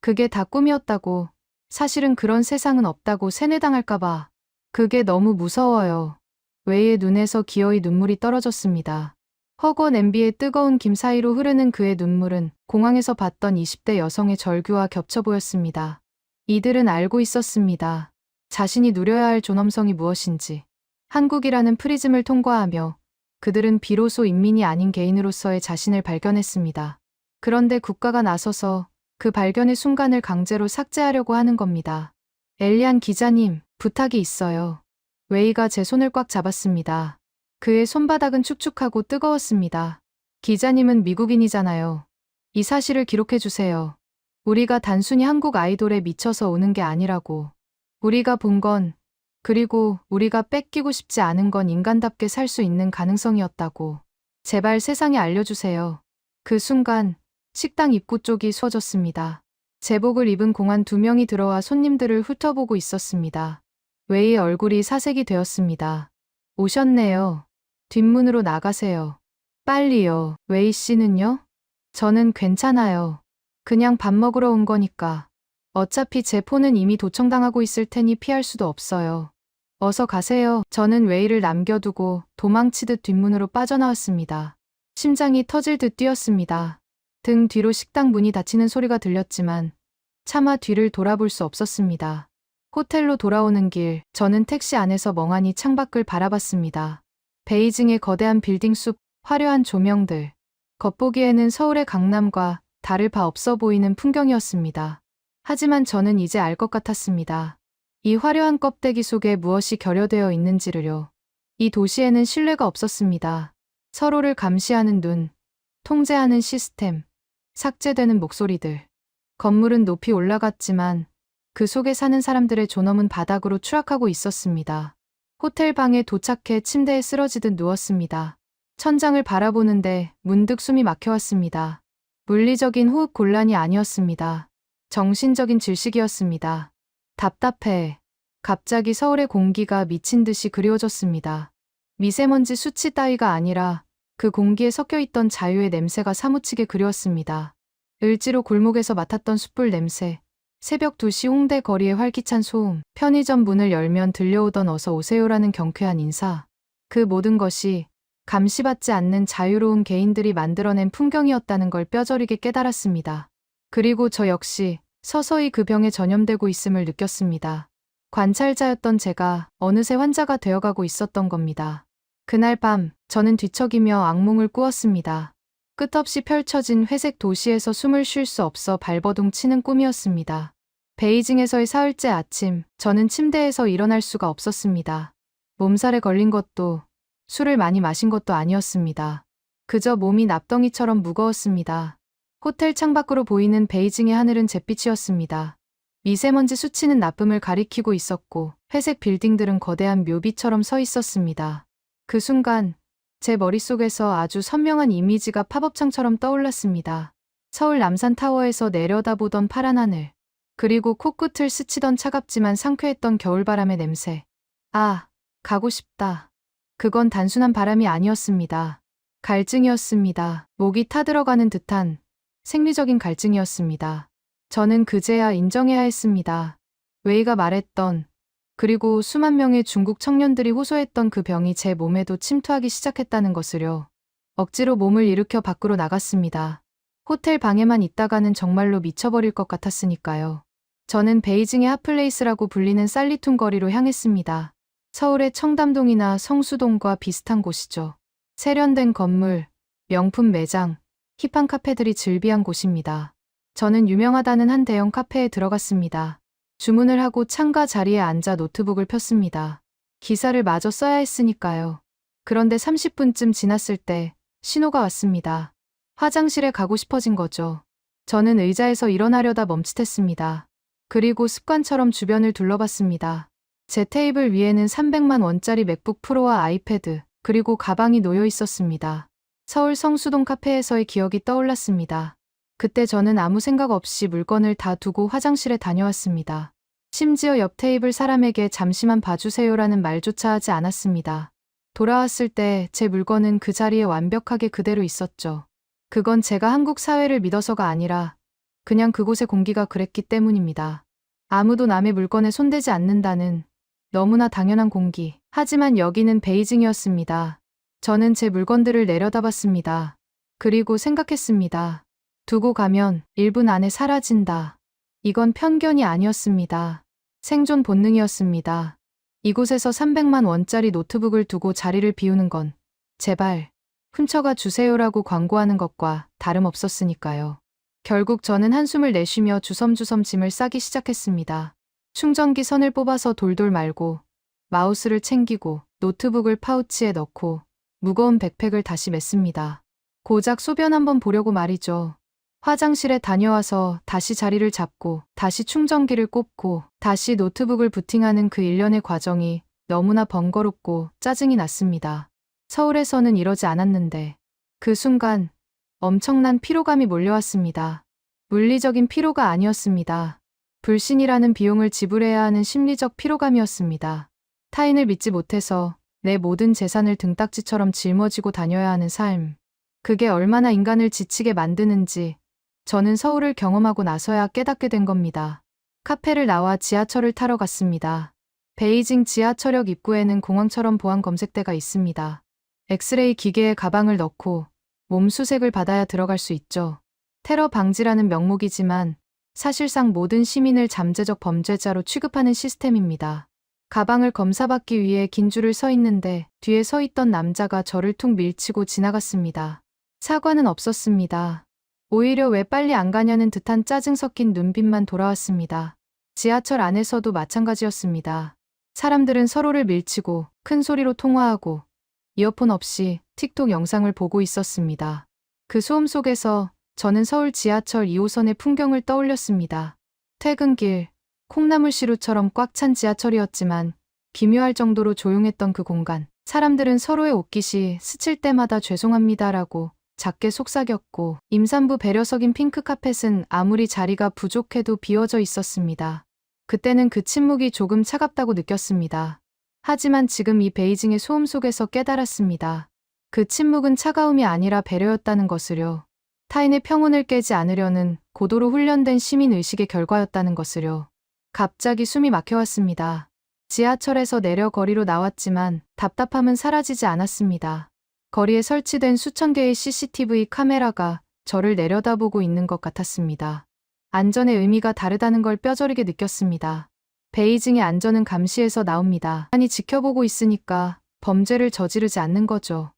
그게 다 꿈이었다고, 사실은 그런 세상은 없다고 세뇌당할까봐. 그게 너무 무서워요. 웨이의 눈에서 기어이 눈물이 떨어졌습니다. 허거 냄비에 뜨거운 김 사이로 흐르는 그의 눈물은 공항에서 봤던 20대 여성의 절규와 겹쳐 보였습니다. 이들은 알고 있었습니다. 자신이 누려야 할 존엄성이 무엇인지. 한국이라는 프리즘을 통과하며 그들은 비로소 인민이 아닌 개인으로서의 자신을 발견했습니다. 그런데 국가가 나서서 그 발견의 순간을 강제로 삭제하려고 하는 겁니다. 엘리안 기자님, 부탁이 있어요. 웨이가 제 손을 꽉 잡았습니다. 그의 손바닥은 축축하고 뜨거웠습니다. 기자님은 미국인이잖아요. 이 사실을 기록해주세요. 우리가 단순히 한국 아이돌에 미쳐서 오는 게 아니라고. 우리가 본 건, 그리고 우리가 뺏기고 싶지 않은 건 인간답게 살 수 있는 가능성이었다고. 제발 세상에 알려주세요. 그 순간 식당 입구 쪽이 수어졌습니다. 제복을 입은 공안 2명이 들어와 손님들을 훑어보고 있었습니다. 웨이의 얼굴이 사색이 되었습니다. 오셨네요. 뒷문으로 나가세요. 빨리요. 웨이 씨는요? 저는 괜찮아요. 그냥 밥 먹으러 온 거니까. 어차피 제 폰은 이미 도청당하고 있을 테니 피할 수도 없어요. 어서 가세요. 저는 웨이를 남겨두고 도망치듯 뒷문으로 빠져나왔습니다. 심장이 터질 듯 뛰었습니다. 등 뒤로 식당 문이 닫히는 소리가 들렸지만 차마 뒤를 돌아볼 수 없었습니다. 호텔로 돌아오는 길, 저는 택시 안에서 멍하니 창밖을 바라봤습니다. 베이징의 거대한 빌딩 숲, 화려한 조명들. 겉보기에는 서울의 강남과 다를 바 없어 보이는 풍경이었습니다. 하지만 저는 이제 알 것 같았습니다. 이 화려한 껍데기 속에 무엇이 결여되어 있는지를요. 이 도시에는 신뢰가 없었습니다. 서로를 감시하는 눈, 통제하는 시스템, 삭제되는 목소리들. 건물은 높이 올라갔지만 그 속에 사는 사람들의 존엄은 바닥으로 추락하고 있었습니다. 호텔 방에 도착해 침대에 쓰러지듯 누웠습니다. 천장을 바라보는데 문득 숨이 막혀왔습니다. 물리적인 호흡 곤란이 아니었습니다. 정신적인 질식이었습니다. 답답해. 갑자기 서울의 공기가 미친 듯이 그리워졌습니다. 미세먼지 수치 따위가 아니라 그 공기에 섞여 있던 자유의 냄새가 사무치게 그리웠습니다. 을지로 골목에서 맡았던 숯불 냄새, 새벽 2시 홍대 거리의 활기찬 소음, 편의점 문을 열면 들려오던 어서 오세요라는 경쾌한 인사. 그 모든 것이 감시받지 않는 자유로운 개인들이 만들어낸 풍경이었다는 걸 뼈저리게 깨달았습니다. 그리고 저 역시 서서히 그 병에 전염되고 있음을 느꼈습니다. 관찰자였던 제가 어느새 환자가 되어가고 있었던 겁니다. 그날 밤 저는 뒤척이며 악몽을 꾸었습니다. 끝없이 펼쳐진 회색 도시에서 숨을 쉴 수 없어 발버둥 치는 꿈이었습니다. 베이징에서의 사흘째 아침, 저는 침대에서 일어날 수가 없었습니다. 몸살에 걸린 것도 술을 많이 마신 것도 아니었습니다. 그저 몸이 납덩이처럼 무거웠습니다. 호텔 창밖으로 보이는 베이징의 하늘은 잿빛이었습니다. 미세먼지 수치는 나쁨을 가리키고 있었고 회색 빌딩들은 거대한 묘비처럼 서 있었습니다. 그 순간 제 머릿속에서 아주 선명한 이미지가 팝업창처럼 떠올랐습니다. 서울 남산타워에서 내려다보던 파란 하늘, 그리고 코끝을 스치던 차갑지만 상쾌했던 겨울바람의 냄새. 아, 가고 싶다. 그건 단순한 바람이 아니었습니다. 갈증이었습니다. 목이 타들어가는 듯한 생리적인 갈증이었습니다. 저는 그제야 인정해야 했습니다. 웨이가 말했던, 그리고 수만 명의 중국 청년들이 호소했던 그 병이 제 몸에도 침투하기 시작했다는 것을요. 억지로 몸을 일으켜 밖으로 나갔습니다. 호텔 방에만 있다가는 정말로 미쳐버릴 것 같았으니까요. 저는 베이징의 핫플레이스라고 불리는 살리툰 거리로 향했습니다. 서울의 청담동이나 성수동과 비슷한 곳이죠. 세련된 건물, 명품 매장, 힙한 카페들이 즐비한 곳입니다. 저는 유명하다는 한 대형 카페에 들어갔습니다. 주문을 하고 창가 자리에 앉아 노트북을 폈습니다. 기사를 마저 써야 했으니까요. 그런데 30분쯤 지났을 때 신호가 왔습니다. 화장실에 가고 싶어진 거죠. 저는 의자에서 일어나려다 멈칫했습니다. 그리고 습관처럼 주변을 둘러봤습니다. 제 테이블 위에는 300만 원짜리 맥북 프로와 아이패드, 그리고 가방이 놓여 있었습니다. 서울 성수동 카페에서의 기억이 떠올랐습니다. 그때 저는 아무 생각 없이 물건을 다 두고 화장실에 다녀왔습니다. 심지어 옆 테이블 사람에게 잠시만 봐주세요라는 말조차 하지 않았습니다. 돌아왔을 때 제 물건은 그 자리에 완벽하게 그대로 있었죠. 그건 제가 한국 사회를 믿어서가 아니라 그냥 그곳의 공기가 그랬기 때문입니다. 아무도 남의 물건에 손대지 않는다는 너무나 당연한 공기. 하지만 여기는 베이징이었습니다. 저는 제 물건들을 내려다봤습니다. 그리고 생각했습니다. 두고 가면 1분 안에 사라진다. 이건 편견이 아니었습니다. 생존 본능이었습니다. 이곳에서 300만 원짜리 노트북을 두고 자리를 비우는 건 제발 훔쳐가 주세요라고 광고하는 것과 다름없었으니까요. 결국 저는 한숨을 내쉬며 주섬주섬 짐을 싸기 시작했습니다. 충전기 선을 뽑아서 돌돌 말고 마우스를 챙기고 노트북을 파우치에 넣고 무거운 백팩을 다시 맸습니다. 고작 소변 한번 보려고 말이죠. 화장실에 다녀와서 다시 자리를 잡고 다시 충전기를 꼽고 다시 노트북을 부팅하는 그 일련의 과정이 너무나 번거롭고 짜증이 났습니다. 서울에서는 이러지 않았는데 그 순간 엄청난 피로감이 몰려왔습니다. 물리적인 피로가 아니었습니다. 불신이라는 비용을 지불해야 하는 심리적 피로감이었습니다. 타인을 믿지 못해서 내 모든 재산을 등딱지처럼 짊어지고 다녀야 하는 삶. 그게 얼마나 인간을 지치게 만드는지 저는 서울을 경험하고 나서야 깨닫게 된 겁니다. 카페를 나와 지하철을 타러 갔습니다. 베이징 지하철역 입구에는 공항처럼 보안 검색대가 있습니다. 엑스레이 기계에 가방을 넣고 몸 수색을 받아야 들어갈 수 있죠. 테러 방지라는 명목이지만 사실상 모든 시민을 잠재적 범죄자로 취급하는 시스템입니다. 가방을 검사받기 위해 긴 줄을 서 있는데 뒤에 서 있던 남자가 저를 툭 밀치고 지나갔습니다. 사과는 없었습니다. 오히려 왜 빨리 안 가냐는 듯한 짜증 섞인 눈빛만 돌아왔습니다. 지하철 안에서도 마찬가지였습니다. 사람들은 서로를 밀치고 큰 소리로 통화하고 이어폰 없이 틱톡 영상을 보고 있었습니다. 그 소음 속에서 저는 서울 지하철 2호선의 풍경을 떠올렸습니다. 퇴근길, 콩나물시루처럼 꽉 찬 지하철이었지만 기묘할 정도로 조용했던 그 공간. 사람들은 서로의 옷깃이 스칠 때마다 죄송합니다라고 작게 속삭였고 임산부 배려석인 핑크 카펫은 아무리 자리가 부족해도 비워져 있었습니다. 그때는 그 침묵이 조금 차갑다고 느꼈습니다. 하지만 지금 이 베이징의 소음 속에서 깨달았습니다. 그 침묵은 차가움이 아니라 배려였다는 것을요. 타인의 평온을 깨지 않으려는 고도로 훈련된 시민의식의 결과였다는 것을요. 갑자기 숨이 막혀왔습니다. 지하철에서 내려 거리로 나왔지만 답답함은 사라지지 않았습니다. 거리에 설치된 수천 개의 CCTV 카메라가 저를 내려다보고 있는 것 같았습니다. 안전의 의미가 다르다는 걸 뼈저리게 느꼈습니다. 베이징의 안전은 감시에서 나옵니다. 아니 지켜보고 있으니까 범죄를 저지르지 않는 거죠.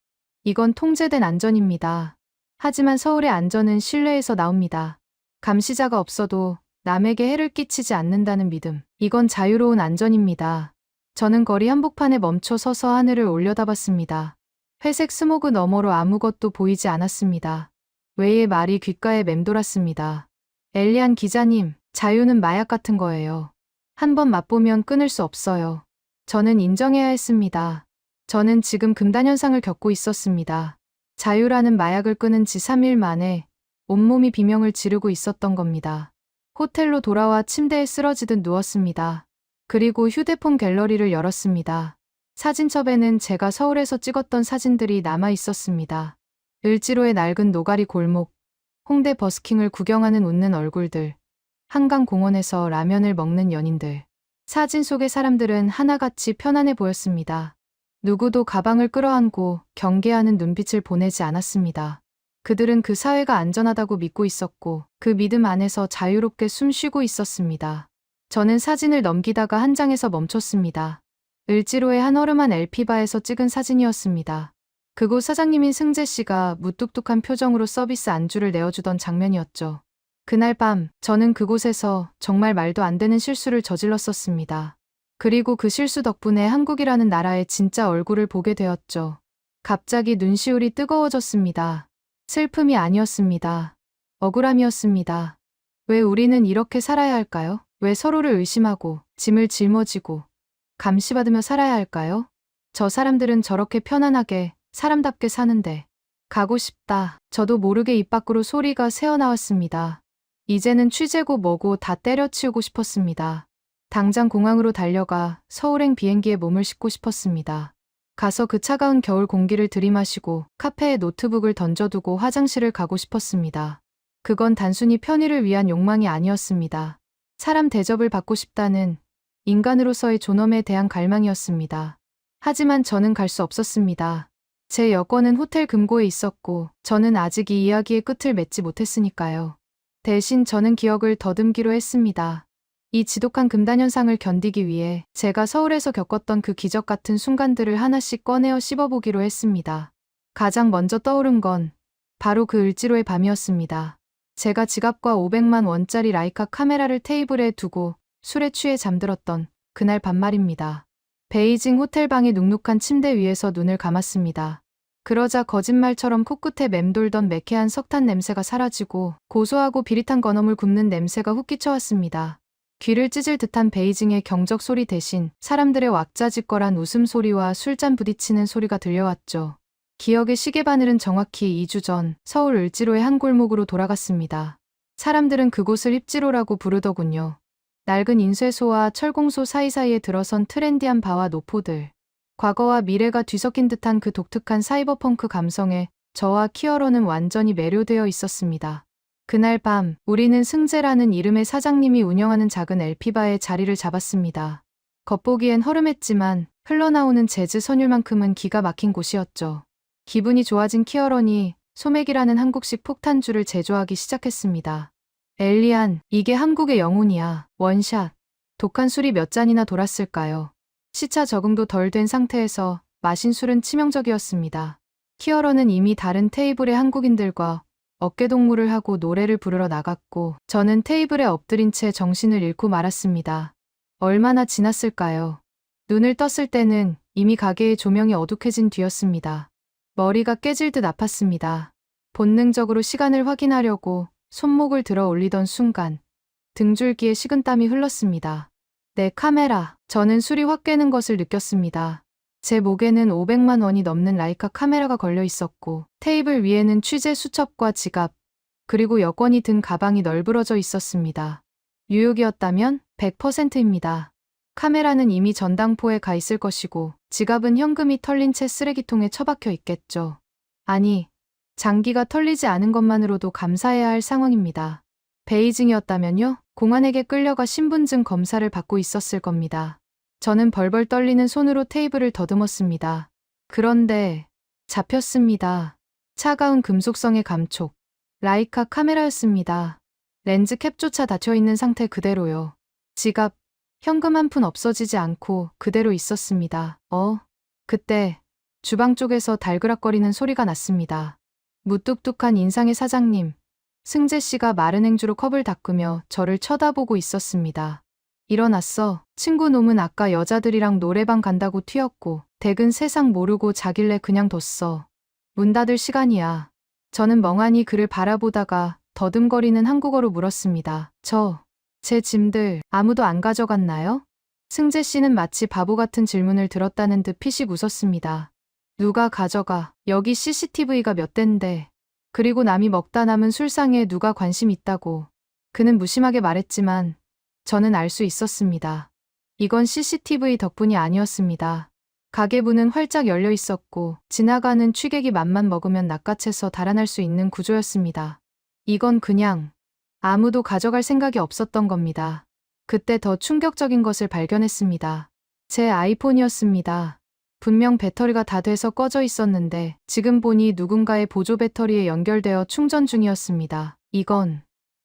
이건 통제된 안전입니다. 하지만 서울의 안전은 신뢰에서 나옵니다. 감시자가 없어도 남에게 해를 끼치지 않는다는 믿음. 이건 자유로운 안전입니다. 저는 거리 한복판에 멈춰 서서 하늘을 올려다봤습니다. 회색 스모그 너머로 아무것도 보이지 않았습니다. 외의 말이 귓가에 맴돌았습니다. 엘리안 기자님, 자유는 마약 같은 거예요. 한번 맛보면 끊을 수 없어요. 저는 인정해야 했습니다. 저는 지금 금단현상을 겪고 있었습니다. 자유라는 마약을 끊은 지 3일 만에 온몸이 비명을 지르고 있었던 겁니다. 호텔로 돌아와 침대에 쓰러지듯 누웠습니다. 그리고 휴대폰 갤러리를 열었습니다. 사진첩에는 제가 서울에서 찍었던 사진들이 남아 있었습니다. 을지로의 낡은 노가리 골목, 홍대 버스킹을 구경하는 웃는 얼굴들, 한강공원에서 라면을 먹는 연인들. 사진 속의 사람들은 하나같이 편안해 보였습니다. 누구도 가방을 끌어안고 경계하는 눈빛을 보내지 않았습니다. 그들은 그 사회가 안전하다고 믿고 있었고 그 믿음 안에서 자유롭게 숨쉬고 있었습니다. 저는 사진을 넘기다가 한 장에서 멈췄습니다. 을지로의 한 허름한 LP바에서 찍은 사진이었습니다. 그곳 사장님인 승재 씨가 무뚝뚝한 표정으로 서비스 안주를 내어주던 장면이었죠. 그날 밤 저는 그곳에서 정말 말도 안 되는 실수를 저질렀었습니다. 그리고 그 실수 덕분에 한국이라는 나라의 진짜 얼굴을 보게 되었죠. 갑자기 눈시울이 뜨거워졌습니다. 슬픔이 아니었습니다. 억울함이었습니다. 왜 우리는 이렇게 살아야 할까요? 왜 서로를 의심하고 짐을 짊어지고 감시받으며 살아야 할까요? 저 사람들은 저렇게 편안하게 사람답게 사는데 가고 싶다. 저도 모르게 입 밖으로 소리가 새어나왔습니다. 이제는 취재고 뭐고 다 때려치우고 싶었습니다. 당장 공항으로 달려가 서울행 비행기에 몸을 싣고 싶었습니다. 가서 그 차가운 겨울 공기를 들이마시고 카페에 노트북을 던져두고 화장실을 가고 싶었습니다. 그건 단순히 편의를 위한 욕망이 아니었습니다. 사람 대접을 받고 싶다는 인간으로서의 존엄에 대한 갈망이었습니다. 하지만 저는 갈 수 없었습니다. 제 여권은 호텔 금고에 있었고 저는 아직 이 이야기의 끝을 맺지 못했으니까요. 대신 저는 기억을 더듬기로 했습니다. 이 지독한 금단현상을 견디기 위해 제가 서울에서 겪었던 그 기적 같은 순간들을 하나씩 꺼내어 씹어보기로 했습니다. 가장 먼저 떠오른 건 바로 그 을지로의 밤이었습니다. 제가 지갑과 500만 원짜리 라이카 카메라를 테이블에 두고 술에 취해 잠들었던 그날 밤 말입니다. 베이징 호텔방의 눅눅한 침대 위에서 눈을 감았습니다. 그러자 거짓말처럼 코끝에 맴돌던 매캐한 석탄 냄새가 사라지고 고소하고 비릿한 건어물 굽는 냄새가 훅 끼쳐왔습니다. 귀를 찢을 듯한 베이징의 경적 소리 대신 사람들의 왁자지껄한 웃음소리와 술잔 부딪히는 소리가 들려왔죠. 기억의 시계바늘은 정확히 2주 전 서울 을지로의 한 골목으로 돌아갔습니다. 사람들은 그곳을 힙지로라고 부르더군요. 낡은 인쇄소와 철공소 사이사이에 들어선 트렌디한 바와 노포들. 과거와 미래가 뒤섞인 듯한 그 독특한 사이버펑크 감성에 저와 키어러는 완전히 매료되어 있었습니다. 그날 밤 우리는 승재라는 이름의 사장님이 운영하는 작은 LP바에 자리를 잡았습니다. 겉보기엔 허름했지만 흘러나오는 재즈 선율만큼은 기가 막힌 곳이었죠. 기분이 좋아진 키어런이 소맥이라는 한국식 폭탄주를 제조하기 시작했습니다. 엘리안, 이게 한국의 영혼이야. 원샷. 독한 술이 몇 잔이나 돌았을까요? 시차 적응도 덜 된 상태에서 마신 술은 치명적이었습니다. 키어런은 이미 다른 테이블의 한국인들과 어깨동무를 하고 노래를 부르러 나갔고 저는 테이블에 엎드린 채 정신을 잃고 말았습니다. 얼마나 지났을까요? 눈을 떴을 때는 이미 가게의 조명이 어둑해진 뒤였습니다. 머리가 깨질 듯 아팠습니다. 본능적으로 시간을 확인하려고 손목을 들어 올리던 순간 등줄기에 식은땀이 흘렀습니다. 내 카메라. 저는 술이 확 깨는 것을 느꼈습니다. 제 목에는 500만 원이 넘는 라이카 카메라가 걸려 있었고 테이블 위에는 취재 수첩과 지갑, 그리고 여권이 든 가방이 널브러져 있었습니다. 뉴욕이었다면 100%입니다. 카메라는 이미 전당포에 가 있을 것이고 지갑은 현금이 털린 채 쓰레기통에 처박혀 있겠죠. 아니, 장기가 털리지 않은 것만으로도 감사해야 할 상황입니다. 베이징이었다면요? 공안에게 끌려가 신분증 검사를 받고 있었을 겁니다. 저는 벌벌 떨리는 손으로 테이블을 더듬었습니다. 그런데 잡혔습니다. 차가운 금속성의 감촉. 라이카 카메라였습니다. 렌즈 캡조차 닫혀있는 상태 그대로요. 지갑, 현금 한 푼 없어지지 않고 그대로 있었습니다. 그때 주방 쪽에서 달그락거리는 소리가 났습니다. 무뚝뚝한 인상의 사장님, 승재 씨가 마른 행주로 컵을 닦으며 저를 쳐다보고 있었습니다. 일어났어. 친구 놈은 아까 여자들이랑 노래방 간다고 튀었고 댁은 세상 모르고 자길래 그냥 뒀어. 문 닫을 시간이야. 저는 멍하니 그를 바라보다가 더듬거리는 한국어로 물었습니다. 제 짐들 아무도 안 가져갔나요? 승재 씨는 마치 바보 같은 질문을 들었다는 듯 피식 웃었습니다. 누가 가져가? 여기 CCTV가 몇 대인데. 그리고 남이 먹다 남은 술상에 누가 관심 있다고. 그는 무심하게 말했지만 저는 알 수 있었습니다. 이건 CCTV 덕분이 아니었습니다. 가게 문은 활짝 열려 있었고 지나가는 취객이 맘만 먹으면 낚아채서 달아날 수 있는 구조였습니다. 이건 그냥 아무도 가져갈 생각이 없었던 겁니다. 그때 더 충격적인 것을 발견했습니다. 제 아이폰이었습니다. 분명 배터리가 다 돼서 꺼져 있었는데 지금 보니 누군가의 보조 배터리에 연결되어 충전 중이었습니다. 이건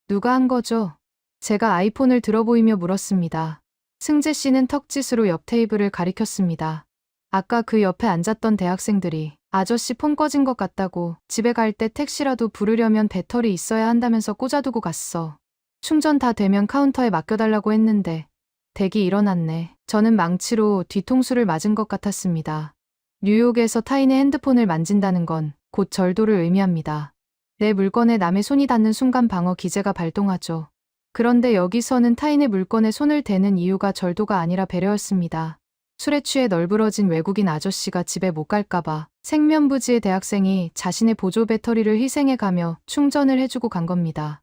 누가 한 거죠? 제가 아이폰을 들어보이며 물었습니다. 승재 씨는 턱짓으로 옆 테이블을 가리켰습니다. 아까 그 옆에 앉았던 대학생들이 아저씨 폰 꺼진 것 같다고 집에 갈 때 택시라도 부르려면 배터리 있어야 한다면서 꽂아두고 갔어. 충전 다 되면 카운터에 맡겨달라고 했는데 댁이 일어났네. 저는 망치로 뒤통수를 맞은 것 같았습니다. 뉴욕에서 타인의 핸드폰을 만진다는 건 곧 절도를 의미합니다. 내 물건에 남의 손이 닿는 순간 방어 기제가 발동하죠. 그런데 여기서는 타인의 물건에 손을 대는 이유가 절도가 아니라 배려였습니다. 술에 취해 널브러진 외국인 아저씨가 집에 못 갈까봐 생면부지의 대학생이 자신의 보조 배터리를 희생해가며 충전을 해주고 간 겁니다.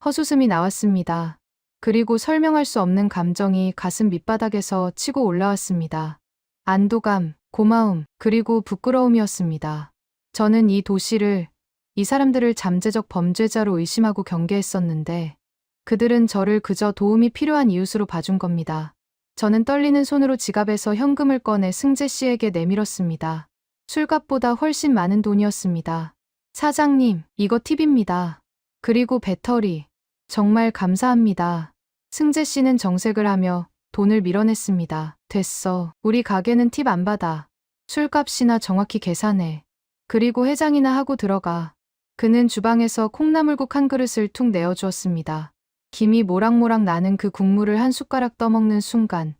허수음이 나왔습니다. 그리고 설명할 수 없는 감정이 가슴 밑바닥에서 치고 올라왔습니다. 안도감, 고마움, 그리고 부끄러움이었습니다. 저는 이 도시를, 이 사람들을 잠재적 범죄자로 의심하고 경계했었는데 그들은 저를 그저 도움이 필요한 이웃으로 봐준 겁니다. 저는 떨리는 손으로 지갑에서 현금을 꺼내 승재 씨에게 내밀었습니다. 술값보다 훨씬 많은 돈이었습니다. 사장님, 이거 팁입니다. 그리고 배터리. 정말 감사합니다. 승재 씨는 정색을 하며 돈을 밀어냈습니다. 됐어. 우리 가게는 팁 안 받아. 술값이나 정확히 계산해. 그리고 해장이나 하고 들어가. 그는 주방에서 콩나물국 한 그릇을 툭 내어주었습니다. 김이 모락모락 나는 그 국물을 한 숟가락 떠먹는 순간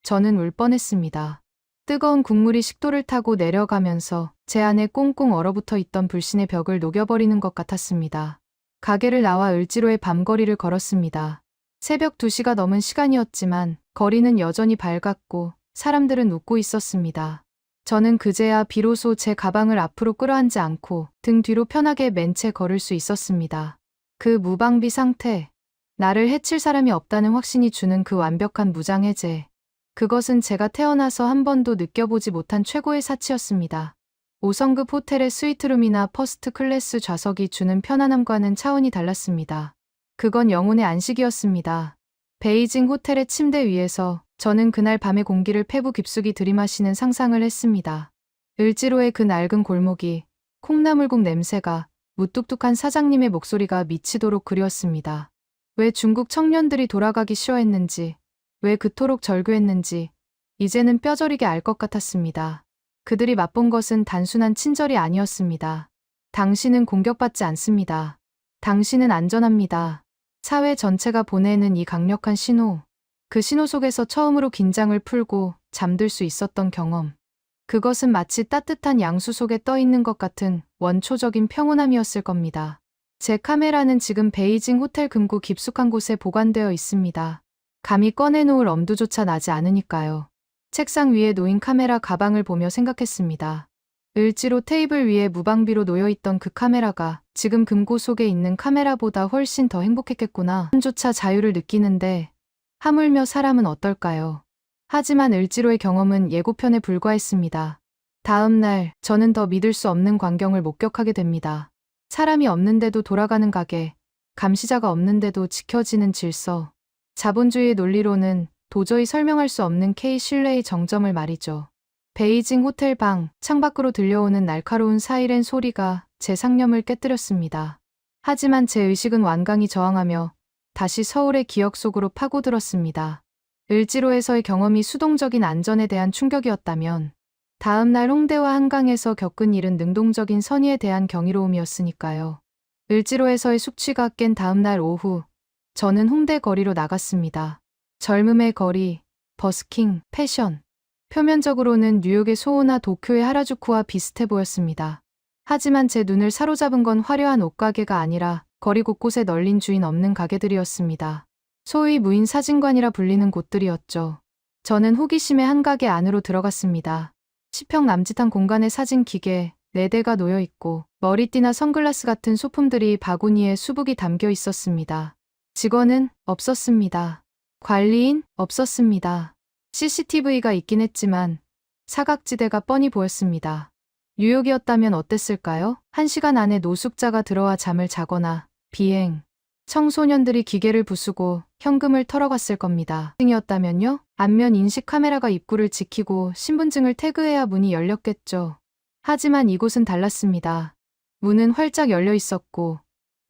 저는 울 뻔했습니다. 뜨거운 국물이 식도를 타고 내려가면서 제 안에 꽁꽁 얼어붙어 있던 불신의 벽을 녹여버리는 것 같았습니다. 가게를 나와 을지로의 밤거리를 걸었습니다. 새벽 2시가 넘은 시간이었지만 거리는 여전히 밝았고 사람들은 웃고 있었습니다. 저는 그제야 비로소 제 가방을 앞으로 끌어안지 않고 등 뒤로 편하게 맨 채 걸을 수 있었습니다. 그 무방비 상태, 나를 해칠 사람이 없다는 확신이 주는 그 완벽한 무장해제. 그것은 제가 태어나서 한 번도 느껴보지 못한 최고의 사치였습니다. 5성급 호텔의 스위트룸이나 퍼스트 클래스 좌석이 주는 편안함과는 차원이 달랐습니다. 그건 영혼의 안식이었습니다. 베이징 호텔의 침대 위에서 저는 그날 밤의 공기를 폐부 깊숙이 들이마시는 상상을 했습니다. 을지로의 그 낡은 골목이, 콩나물국 냄새가, 무뚝뚝한 사장님의 목소리가 미치도록 그리웠습니다. 왜 중국 청년들이 돌아가기 싫어했는지, 왜 그토록 절규했는지 이제는 뼈저리게 알 것 같았습니다. 그들이 맛본 것은 단순한 친절이 아니었습니다. 당신은 공격받지 않습니다. 당신은 안전합니다. 사회 전체가 보내는 이 강력한 신호, 그 신호 속에서 처음으로 긴장을 풀고 잠들 수 있었던 경험. 그것은 마치 따뜻한 양수 속에 떠 있는 것 같은 원초적인 평온함이었을 겁니다. 제 카메라는 지금 베이징 호텔 금고 깊숙한 곳에 보관되어 있습니다. 감히 꺼내놓을 엄두조차 나지 않으니까요. 책상 위에 놓인 카메라 가방을 보며 생각했습니다. 을지로 테이블 위에 무방비로 놓여있던 그 카메라가 지금 금고 속에 있는 카메라보다 훨씬 더 행복했겠구나. 조차 자유를 느끼는데 하물며 사람은 어떨까요? 하지만 을지로의 경험은 예고편에 불과했습니다. 다음 날 저는 더 믿을 수 없는 광경을 목격하게 됩니다. 사람이 없는데도 돌아가는 가게, 감시자가 없는데도 지켜지는 질서. 자본주의의 논리로는 도저히 설명할 수 없는 K 신뢰의 정점을 말이죠. 베이징 호텔 방, 창밖으로 들려오는 날카로운 사이렌 소리가 제 상념을 깨뜨렸습니다. 하지만 제 의식은 완강히 저항하며 다시 서울의 기억 속으로 파고들었습니다. 을지로에서의 경험이 수동적인 안전에 대한 충격이었다면 다음 날 홍대와 한강에서 겪은 일은 능동적인 선의에 대한 경이로움이었으니까요. 을지로에서의 숙취가 깬 다음 날 오후, 저는 홍대 거리로 나갔습니다. 젊음의 거리, 버스킹, 패션. 표면적으로는 뉴욕의 소호나 도쿄의 하라주쿠와 비슷해 보였습니다. 하지만 제 눈을 사로잡은 건 화려한 옷가게가 아니라 거리 곳곳에 널린 주인 없는 가게들이었습니다. 소위 무인 사진관이라 불리는 곳들이었죠. 저는 호기심에 한 가게 안으로 들어갔습니다. 10평 남짓한 공간에 사진 기계 4대가 놓여 있고 머리띠나 선글라스 같은 소품들이 바구니에 수북이 담겨 있었습니다. 직원은 없었습니다. 관리인 없었습니다. CCTV가 있긴 했지만 사각지대가 뻔히 보였습니다. 뉴욕이었다면 어땠을까요? 1시간 안에 노숙자가 들어와 잠을 자거나 비행, 청소년들이 기계를 부수고 현금을 털어갔을 겁니다. 이었다면요? 안면 인식 카메라가 입구를 지키고 신분증을 태그해야 문이 열렸겠죠. 하지만 이곳은 달랐습니다. 문은 활짝 열려 있었고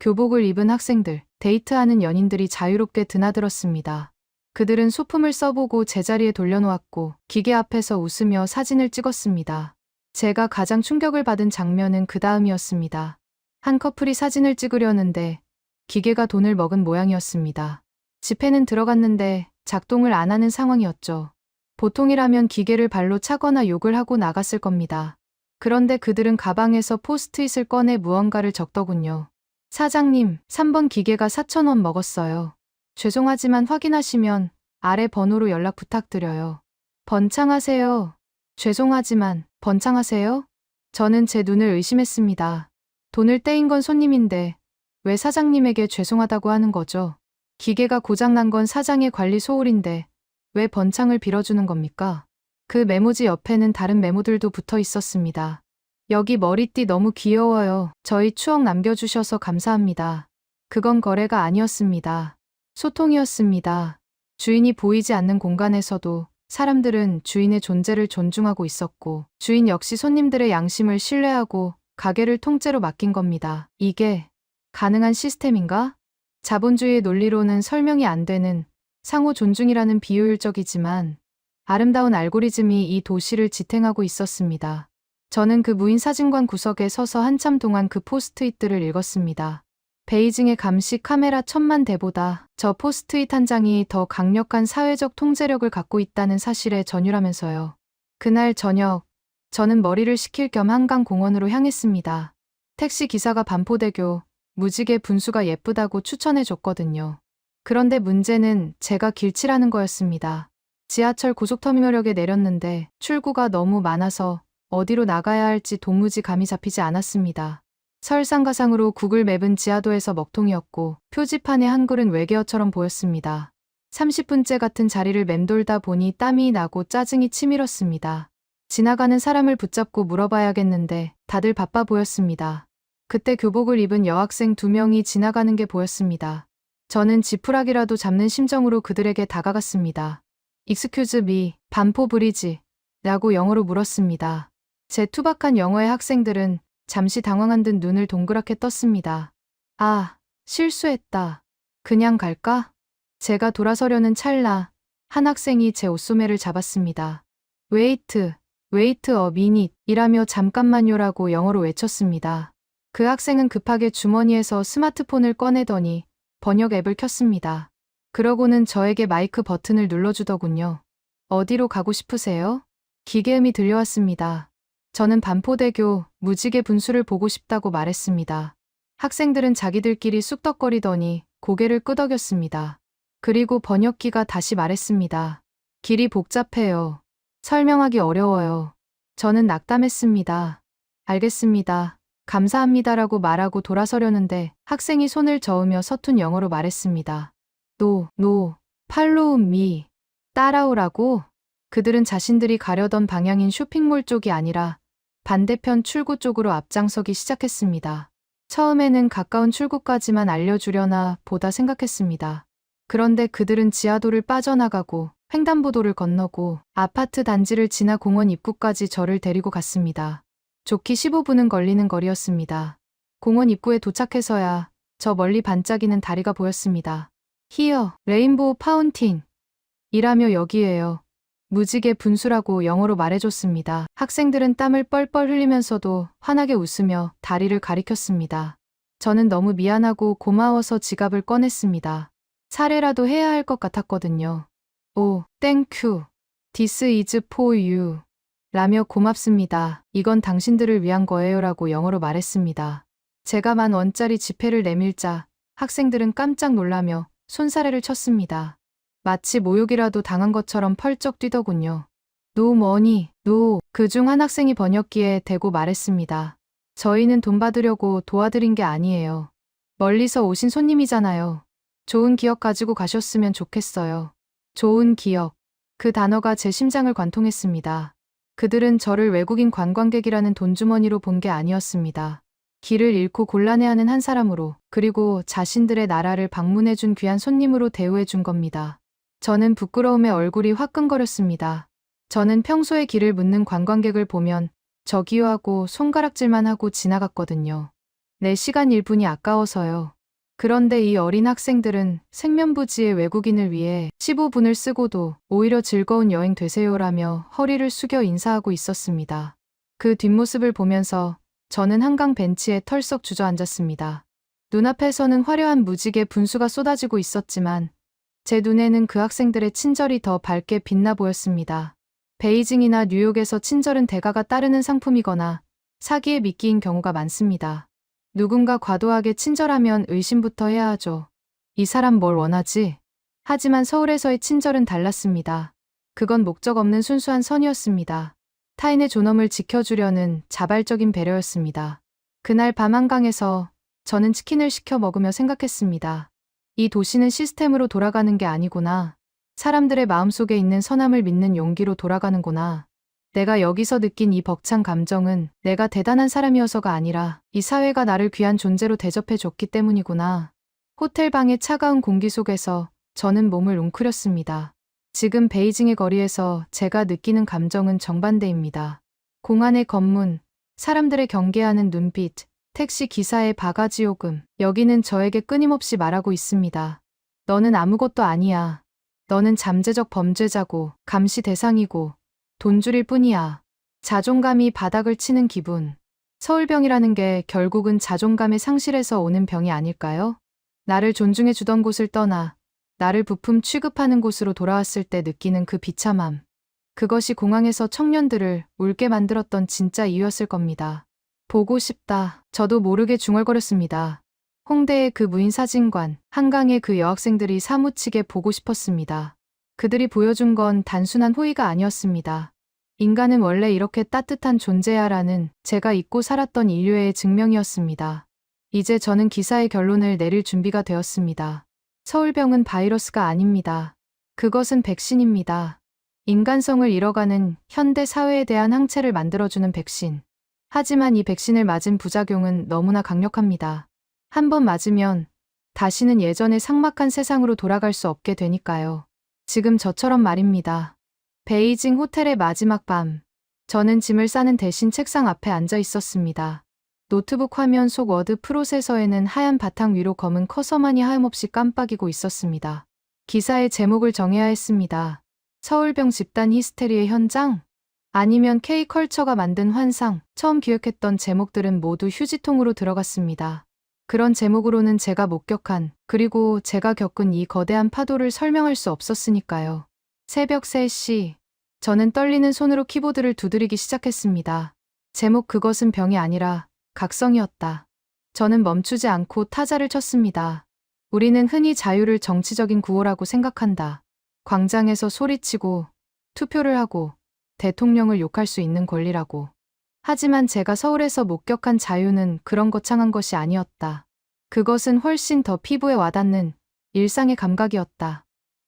교복을 입은 학생들, 데이트하는 연인들이 자유롭게 드나들었습니다. 그들은 소품을 써보고 제자리에 돌려놓았고 기계 앞에서 웃으며 사진을 찍었습니다. 제가 가장 충격을 받은 장면은 그 다음이었습니다. 한 커플이 사진을 찍으려는데 기계가 돈을 먹은 모양이었습니다. 지폐는 들어갔는데 작동을 안 하는 상황이었죠. 보통이라면 기계를 발로 차거나 욕을 하고 나갔을 겁니다. 그런데 그들은 가방에서 포스트잇을 꺼내 무언가를 적더군요. 사장님, 3번 기계가 4,000원 먹었어요. 죄송하지만 확인하시면 아래 번호로 연락 부탁드려요. 번창하세요. 죄송하지만 번창하세요? 저는 제 눈을 의심했습니다. 돈을 떼인 건 손님인데 왜 사장님에게 죄송하다고 하는 거죠? 기계가 고장난 건 사장의 관리 소홀인데 왜 번창을 빌어주는 겁니까? 그 메모지 옆에는 다른 메모들도 붙어 있었습니다. 여기 머리띠 너무 귀여워요. 저희 추억 남겨주셔서 감사합니다. 그건 거래가 아니었습니다. 소통이었습니다. 주인이 보이지 않는 공간에서도 사람들은 주인의 존재를 존중하고 있었고 주인 역시 손님들의 양심을 신뢰하고 가게를 통째로 맡긴 겁니다. 이게 가능한 시스템인가? 자본주의의 논리로는 설명이 안 되는 상호 존중이라는 비효율적이지만 아름다운 알고리즘이 이 도시를 지탱하고 있었습니다. 저는 그 무인 사진관 구석에 서서 한참 동안 그 포스트잇들을 읽었습니다. 베이징의 감시 카메라 1000만 대보다 저 포스트잇 한 장이 더 강력한 사회적 통제력을 갖고 있다는 사실에 전율하면서요. 그날 저녁, 저는 머리를 식힐 겸 한강공원으로 향했습니다. 택시 기사가 반포대교, 무지개 분수가 예쁘다고 추천해줬거든요. 그런데 문제는 제가 길치라는 거였습니다. 지하철 고속터미널역에 내렸는데 출구가 너무 많아서 어디로 나가야 할지 도무지 감이 잡히지 않았습니다. 설상가상으로 구글 맵은 지하도에서 먹통이었고 표지판의 한글은 외계어처럼 보였습니다. 30분째 같은 자리를 맴돌다 보니 땀이 나고 짜증이 치밀었습니다. 지나가는 사람을 붙잡고 물어봐야겠는데 다들 바빠 보였습니다. 그때 교복을 입은 여학생 2명이 지나가는 게 보였습니다. 저는 지푸라기라도 잡는 심정으로 그들에게 다가갔습니다. Excuse me, 반포 브리지? 라고 영어로 물었습니다. 제 투박한 영어의 학생들은 잠시 당황한 듯 눈을 동그랗게 떴습니다. 아, 실수했다. 그냥 갈까? 제가 돌아서려는 찰나 한 학생이 제 옷소매를 잡았습니다. Wait a minute 이라며 잠깐만요라고 영어로 외쳤습니다. 그 학생은 급하게 주머니에서 스마트폰을 꺼내더니 번역 앱을 켰습니다. 그러고는 저에게 마이크 버튼을 눌러주더군요. 어디로 가고 싶으세요? 기계음이 들려왔습니다. 저는 반포대교 무지개 분수를 보고 싶다고 말했습니다. 학생들은 자기들끼리 쑥덕거리더니 고개를 끄덕였습니다. 그리고 번역기가 다시 말했습니다. 길이 복잡해요. 설명하기 어려워요. 저는 낙담했습니다. 알겠습니다. 감사합니다라고 말하고 돌아서려는데 학생이 손을 저으며 서툰 영어로 말했습니다. No, follow me. 따라오라고? 그들은 자신들이 가려던 방향인 쇼핑몰 쪽이 아니라 반대편 출구 쪽으로 앞장서기 시작했습니다. 처음에는 가까운 출구까지만 알려주려나 보다 생각했습니다. 그런데 그들은 지하도를 빠져나가고 횡단보도를 건너고 아파트 단지를 지나 공원 입구까지 저를 데리고 갔습니다. 좋기 15분은 걸리는 거리였습니다. 공원 입구에 도착해서야 저 멀리 반짝이는 다리가 보였습니다. Here, 레인보우 파운틴. 이라며 여기에요. 무지개 분수라고 영어로 말해줬습니다. 학생들은 땀을 뻘뻘 흘리면서도 환하게 웃으며 다리를 가리켰습니다. 저는 너무 미안하고 고마워서 지갑을 꺼냈습니다. 사례라도 해야 할 것 같았거든요. 오, 땡큐. This is for you. 라며 고맙습니다. 이건 당신들을 위한 거예요 라고 영어로 말했습니다. 제가 10,000원짜리 지폐를 내밀자 학생들은 깜짝 놀라며 손사래를 쳤습니다. 마치 모욕이라도 당한 것처럼 펄쩍 뛰더군요. No money, no. 그중 한 학생이 번역기에 대고 말했습니다. 저희는 돈 받으려고 도와드린 게 아니에요. 멀리서 오신 손님이잖아요. 좋은 기억 가지고 가셨으면 좋겠어요. 좋은 기억. 그 단어가 제 심장을 관통했습니다. 그들은 저를 외국인 관광객이라는 돈주머니로 본 게 아니었습니다. 길을 잃고 곤란해하는 한 사람으로, 그리고 자신들의 나라를 방문해준 귀한 손님으로 대우해준 겁니다. 저는 부끄러움에 얼굴이 화끈거렸습니다. 저는 평소에 길을 묻는 관광객을 보면 저기요 하고 손가락질만 하고 지나갔거든요. 내 시간 1분이 아까워서요. 그런데 이 어린 학생들은 생면부지의 외국인을 위해 15분을 쓰고도 오히려 즐거운 여행 되세요라며 허리를 숙여 인사하고 있었습니다. 그 뒷모습을 보면서 저는 한강 벤치에 털썩 주저앉았습니다. 눈앞에서는 화려한 무지개 분수가 쏟아지고 있었지만 제 눈에는 그 학생들의 친절이 더 밝게 빛나 보였습니다. 베이징이나 뉴욕에서 친절은 대가가 따르는 상품이거나 사기에 미끼인 경우가 많습니다. 누군가 과도하게 친절하면 의심부터 해야 하죠. 이 사람 뭘 원하지? 하지만 서울에서의 친절은 달랐습니다. 그건 목적 없는 순수한 선이었습니다. 타인의 존엄을 지켜주려는 자발적인 배려였습니다. 그날 밤 한강에서 저는 치킨을 시켜 먹으며 생각했습니다. 이 도시는 시스템으로 돌아가는 게 아니구나. 사람들의 마음속에 있는 선함을 믿는 용기로 돌아가는구나. 내가 여기서 느낀 이 벅찬 감정은 내가 대단한 사람이어서가 아니라 이 사회가 나를 귀한 존재로 대접해줬기 때문이구나. 호텔 방의 차가운 공기 속에서 저는 몸을 웅크렸습니다. 지금 베이징의 거리에서 제가 느끼는 감정은 정반대입니다. 공안의 검문, 사람들의 경계하는 눈빛, 택시 기사의 바가지 요금, 여기는 저에게 끊임없이 말하고 있습니다. 너는 아무것도 아니야. 너는 잠재적 범죄자고 감시 대상이고 돈줄일 뿐이야. 자존감이 바닥을 치는 기분. 서울병이라는 게 결국은 자존감의 상실에서 오는 병이 아닐까요? 나를 존중해 주던 곳을 떠나 나를 부품 취급하는 곳으로 돌아왔을 때 느끼는 그 비참함. 그것이 공항에서 청년들을 울게 만들었던 진짜 이유였을 겁니다. 보고 싶다. 저도 모르게 중얼거렸습니다. 홍대의 그 무인 사진관, 한강의 그 여학생들이 사무치게 보고 싶었습니다. 그들이 보여준 건 단순한 호의가 아니었습니다. 인간은 원래 이렇게 따뜻한 존재야라는 제가 잊고 살았던 인류의 증명이었습니다. 이제 저는 기사의 결론을 내릴 준비가 되었습니다. 서울병은 바이러스가 아닙니다. 그것은 백신입니다. 인간성을 잃어가는 현대 사회에 대한 항체를 만들어주는 백신. 하지만 이 백신을 맞은 부작용은 너무나 강력합니다. 한 번 맞으면 다시는 예전의 삭막한 세상으로 돌아갈 수 없게 되니까요. 지금 저처럼 말입니다. 베이징 호텔의 마지막 밤. 저는 짐을 싸는 대신 책상 앞에 앉아 있었습니다. 노트북 화면 속 워드 프로세서에는 하얀 바탕 위로 검은 커서만이 하염없이 깜빡이고 있었습니다. 기사의 제목을 정해야 했습니다. 서울병 집단 히스테리의 현장? 아니면 K컬처가 만든 환상. 처음 기획했던 제목들은 모두 휴지통으로 들어갔습니다. 그런 제목으로는 제가 목격한, 그리고 제가 겪은 이 거대한 파도를 설명할 수 없었으니까요. 새벽 3시. 저는 떨리는 손으로 키보드를 두드리기 시작했습니다. 제목 그것은 병이 아니라 각성이었다. 저는 멈추지 않고 타자를 쳤습니다. 우리는 흔히 자유를 정치적인 구호라고 생각한다. 광장에서 소리치고 투표를 하고 대통령을 욕할 수 있는 권리라고. 하지만 제가 서울에서 목격한 자유는 그런 거창한 것이 아니었다. 그것은 훨씬 더 피부에 와닿는 일상의 감각이었다.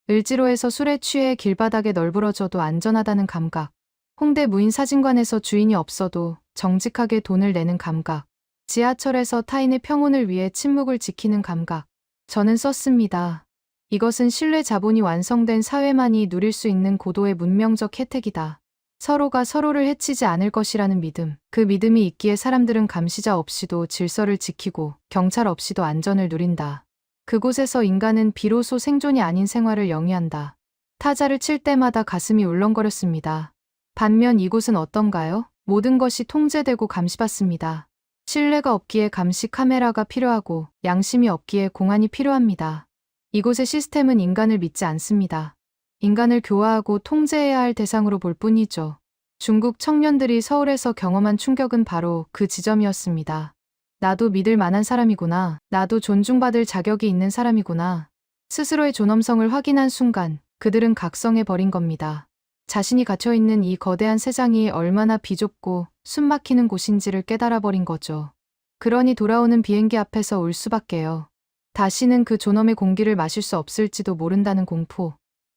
을지로에서 술에 취해 길바닥에 널브러져도 안전하다는 감각. 홍대 무인 사진관에서 주인이 없어도 정직하게 돈을 내는 감각. 지하철에서 타인의 평온을 위해 침묵을 지키는 감각. 저는 썼습니다. 이것은 신뢰 자본이 완성된 사회만이 누릴 수 있는 고도의 문명적 혜택이다. 서로가 서로를 해치지 않을 것이라는 믿음. 그 믿음이 있기에 사람들은 감시자 없이도 질서를 지키고 경찰 없이도 안전을 누린다. 그곳에서 인간은 비로소 생존이 아닌 생활을 영위한다. 타자를 칠 때마다 가슴이 울렁거렸습니다. 반면 이곳은 어떤가요? 모든 것이 통제되고 감시받습니다. 신뢰가 없기에 감시 카메라가 필요하고 양심이 없기에 공안이 필요합니다. 이곳의 시스템은 인간을 믿지 않습니다. 인간을 교화하고 통제해야 할 대상으로 볼 뿐이죠. 중국 청년들이 서울에서 경험한 충격은 바로 그 지점이었습니다. 나도 믿을 만한 사람이구나. 나도 존중받을 자격이 있는 사람이구나. 스스로의 존엄성을 확인한 순간 그들은 각성해버린 겁니다. 자신이 갇혀있는 이 거대한 세상이 얼마나 비좁고 숨막히는 곳인지를 깨달아버린 거죠. 그러니 돌아오는 비행기 앞에서 울 수밖에요. 다시는 그 존엄의 공기를 마실 수 없을지도 모른다는 공포.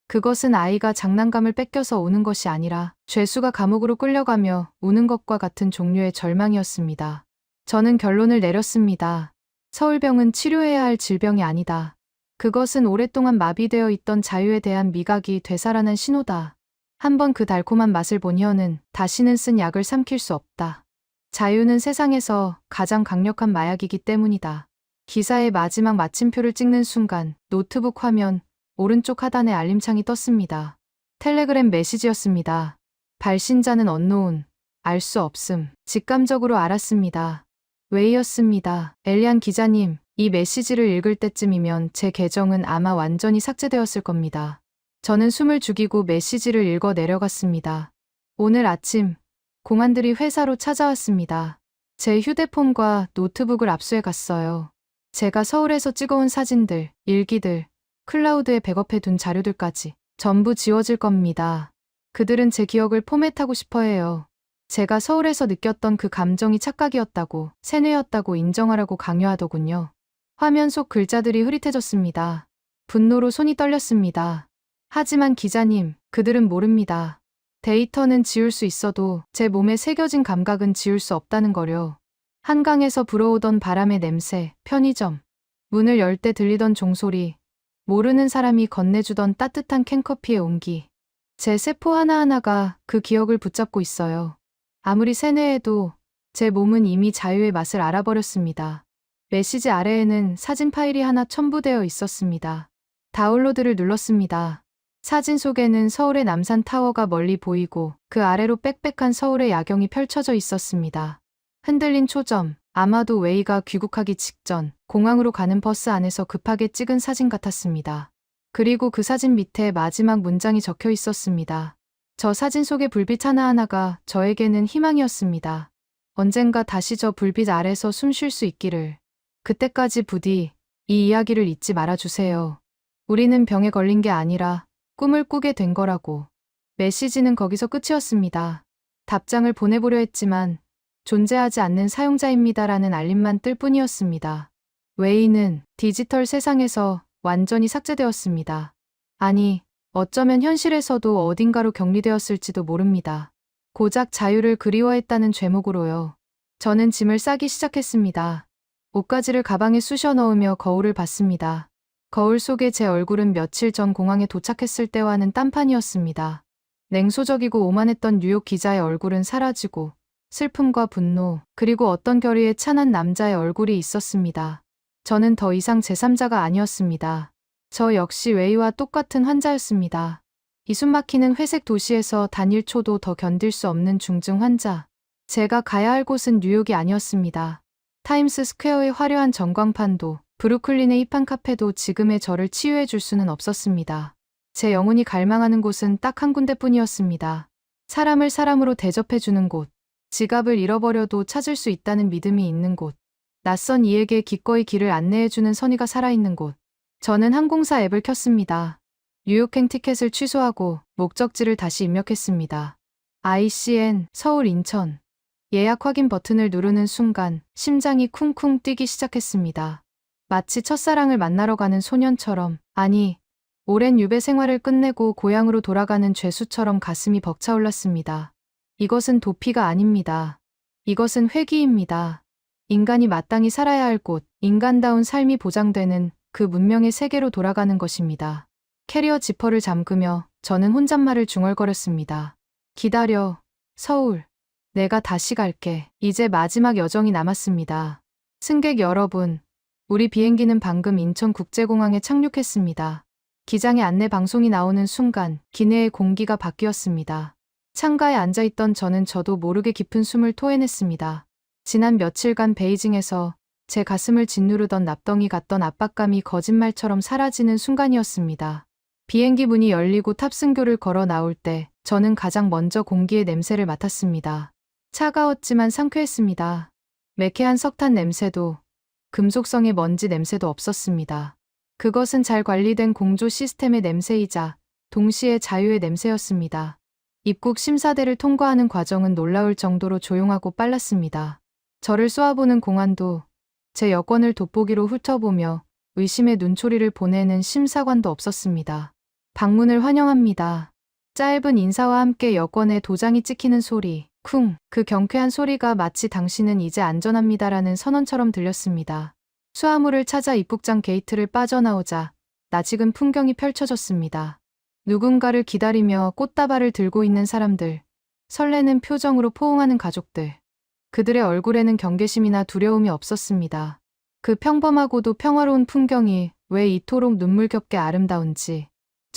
그것은 아이가 장난감을 뺏겨서 우는 것이 아니라 죄수가 감옥으로 끌려가며 우는 것과 같은 종류의 절망이었습니다. 저는 결론을 내렸습니다. 서울병은 치료해야 할 질병이 아니다. 그것은 오랫동안 마비되어 있던 자유에 대한 미각이 되살아난 신호다. 한번 그 달콤한 맛을 본 혀는 다시는 쓴 약을 삼킬 수 없다. 자유는 세상에서 가장 강력한 마약이기 때문이다. 기사의 마지막 마침표를 찍는 순간 노트북 화면 오른쪽 하단에 알림창이 떴습니다. 텔레그램 메시지였습니다. 발신자는 언노운, 알 수 없음. 직감적으로 알았습니다. 웨이였습니다. 엘리안 기자님, 이 메시지를 읽을 때쯤이면 제 계정은 아마 완전히 삭제되었을 겁니다. 저는 숨을 죽이고 메시지를 읽어 내려갔습니다. 오늘 아침 공안들이 회사로 찾아왔습니다. 제 휴대폰과 노트북을 압수해 갔어요. 제가 서울에서 찍어온 사진들, 일기들, 클라우드에 백업해 둔 자료들까지 전부 지워질 겁니다. 그들은 제 기억을 포맷하고 싶어 해요. 제가 서울에서 느꼈던 그 감정이 착각이었다고, 세뇌였다고 인정하라고 강요하더군요. 화면 속 글자들이 흐릿해졌습니다. 분노로 손이 떨렸습니다. 하지만 기자님, 그들은 모릅니다. 데이터는 지울 수 있어도 제 몸에 새겨진 감각은 지울 수 없다는 거려. 한강에서 불어오던 바람의 냄새, 편의점, 문을 열 때 들리던 종소리, 모르는 사람이 건네주던 따뜻한 캔커피의 온기. 제 세포 하나하나가 그 기억을 붙잡고 있어요. 아무리 세뇌해도 제 몸은 이미 자유의 맛을 알아버렸습니다. 메시지 아래에는 사진 파일이 하나 첨부되어 있었습니다. 다운로드를 눌렀습니다. 사진 속에는 서울의 남산 타워가 멀리 보이고 그 아래로 빽빽한 서울의 야경이 펼쳐져 있었습니다. 흔들린 초점, 아마도 웨이가 귀국하기 직전 공항으로 가는 버스 안에서 급하게 찍은 사진 같았습니다. 그리고 그 사진 밑에 마지막 문장이 적혀 있었습니다. 저 사진 속의 불빛 하나하나가 저에게는 희망이었습니다. 언젠가 다시 저 불빛 아래서 숨 쉴 수 있기를. 그때까지 부디 이 이야기를 잊지 말아주세요. 우리는 병에 걸린 게 아니라 꿈을 꾸게 된 거라고. 메시지는 거기서 끝이었습니다. 답장을 보내보려 했지만 존재하지 않는 사용자입니다라는 알림만 뜰 뿐이었습니다. 웨이는 디지털 세상에서 완전히 삭제되었습니다. 아니, 어쩌면 현실에서도 어딘가로 격리되었을지도 모릅니다. 고작 자유를 그리워했다는 죄목으로요. 저는 짐을 싸기 시작했습니다. 옷가지를 가방에 쑤셔 넣으며 거울을 봤습니다. 거울 속에 제 얼굴은 며칠 전 공항에 도착했을 때와는 딴판이었습니다. 냉소적이고 오만했던 뉴욕 기자의 얼굴은 사라지고 슬픔과 분노, 그리고 어떤 결의에 찬한 남자의 얼굴이 있었습니다. 저는 더 이상 제3자가 아니었습니다. 저 역시 웨이와 똑같은 환자였습니다. 이 숨막히는 회색 도시에서 단 1초도 더 견딜 수 없는 중증 환자. 제가 가야 할 곳은 뉴욕이 아니었습니다. 타임스 스퀘어의 화려한 전광판도, 브루클린의 힙한 카페도 지금의 저를 치유해 줄 수는 없었습니다. 제 영혼이 갈망하는 곳은 딱 한 군데뿐이었습니다. 사람을 사람으로 대접해주는 곳. 지갑을 잃어버려도 찾을 수 있다는 믿음이 있는 곳. 낯선 이에게 기꺼이 길을 안내해주는 선의가 살아있는 곳. 저는 항공사 앱을 켰습니다. 뉴욕행 티켓을 취소하고 목적지를 다시 입력했습니다. ICN, 서울 인천. 예약 확인 버튼을 누르는 순간 심장이 쿵쿵 뛰기 시작했습니다. 마치 첫사랑을 만나러 가는 소년처럼, 아니, 오랜 유배 생활을 끝내고 고향으로 돌아가는 죄수처럼 가슴이 벅차올랐습니다. 이것은 도피가 아닙니다. 이것은 회귀입니다. 인간이 마땅히 살아야 할 곳, 인간다운 삶이 보장되는 그 문명의 세계로 돌아가는 것입니다. 캐리어 지퍼를 잠그며 저는 혼잣말을 중얼거렸습니다. 기다려, 서울. 내가 다시 갈게. 이제 마지막 여정이 남았습니다. 승객 여러분, 우리 비행기는 방금 인천국제공항에 착륙했습니다. 기장의 안내 방송이 나오는 순간 기내의 공기가 바뀌었습니다. 창가에 앉아있던 저도 모르게 깊은 숨을 토해냈습니다. 지난 며칠간 베이징에서 제 가슴을 짓누르던 납덩이 같던 압박감이 거짓말처럼 사라지는 순간이었습니다. 비행기 문이 열리고 탑승교를 걸어 나올 때 저는 가장 먼저 공기의 냄새를 맡았습니다. 차가웠지만 상쾌했습니다. 매캐한 석탄 냄새도, 금속성의 먼지 냄새도 없었습니다. 그것은 잘 관리된 공조 시스템의 냄새이자 동시에 자유의 냄새였습니다. 입국 심사대를 통과하는 과정은 놀라울 정도로 조용하고 빨랐습니다. 저를 쏘아보는 공안도, 제 여권을 돋보기로 훑어보며 의심의 눈초리를 보내는 심사관도 없었습니다. 방문을 환영합니다. 짧은 인사와 함께 여권에 도장이 찍히는 소리, 쿵, 그 경쾌한 소리가 마치 당신은 이제 안전합니다라는 선언처럼 들렸습니다. 수화물을 찾아 입국장 게이트를 빠져나오자 낯익은 풍경이 펼쳐졌습니다. 누군가를 기다리며 꽃다발을 들고 있는 사람들, 설레는 표정으로 포옹하는 가족들. 그들의 얼굴에는 경계심이나 두려움이 없었습니다. 그 평범하고도 평화로운 풍경이 왜 이토록 눈물겹게 아름다운지.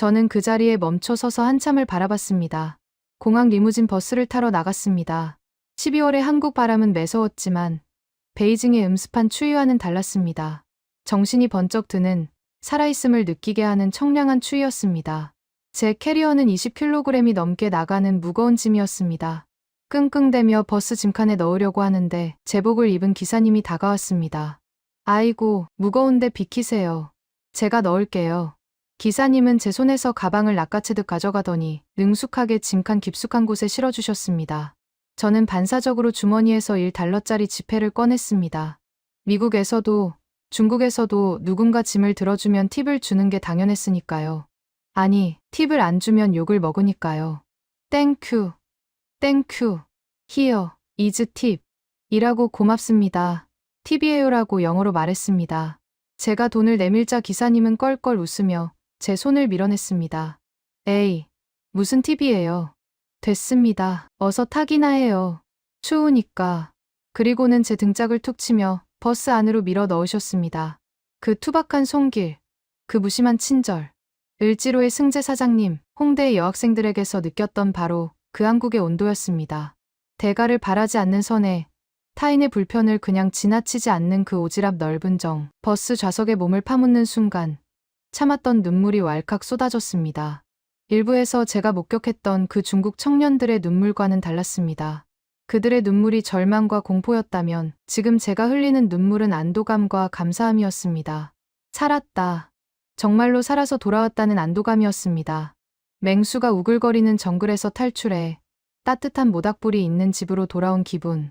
저는 그 자리에 멈춰 서서 한참을 바라봤습니다. 공항 리무진 버스를 타러 나갔습니다. 12월의 한국 바람은 매서웠지만 베이징의 음습한 추위와는 달랐습니다. 정신이 번쩍 드는, 살아있음을 느끼게 하는 청량한 추위였습니다. 제 캐리어는 20kg이 넘게 나가는 무거운 짐이었습니다. 끙끙대며 버스 짐칸에 넣으려고 하는데 제복을 입은 기사님이 다가왔습니다. 아이고, 무거운데 비키세요. 제가 넣을게요. 기사님은 제 손에서 가방을 낚아채듯 가져가더니 능숙하게 짐칸 깊숙한 곳에 실어주셨습니다. 저는 반사적으로 주머니에서 1달러짜리 지폐를 꺼냈습니다. 미국에서도 중국에서도 누군가 짐을 들어주면 팁을 주는 게 당연했으니까요. 아니, 팁을 안 주면 욕을 먹으니까요. 땡큐, 땡큐, 히어, 이즈 팁. 이라고 고맙습니다. 팁이에요라고 영어로 말했습니다. 제가 돈을 내밀자 기사님은 껄껄 웃으며 제 손을 밀어냈습니다. 에이, 무슨 팁이에요. 됐습니다. 어서 타기나 해요. 추우니까. 그리고는 제 등짝을 툭 치며 버스 안으로 밀어 넣으셨습니다. 그 투박한 손길, 그 무심한 친절. 을지로의 승재 사장님, 홍대의 여학생들에게서 느꼈던 바로 그 한국의 온도였습니다. 대가를 바라지 않는 선에 타인의 불편을 그냥 지나치지 않는 그 오지랖 넓은 정. 버스 좌석에 몸을 파묻는 순간 참았던 눈물이 왈칵 쏟아졌습니다. 일부에서 제가 목격했던 그 중국 청년들의 눈물과는 달랐습니다. 그들의 눈물이 절망과 공포였다면 지금 제가 흘리는 눈물은 안도감과 감사함이었습니다. 살았다. 정말로 살아서 돌아왔다는 안도감이었습니다. 맹수가 우글거리는 정글에서 탈출해 따뜻한 모닥불이 있는 집으로 돌아온 기분.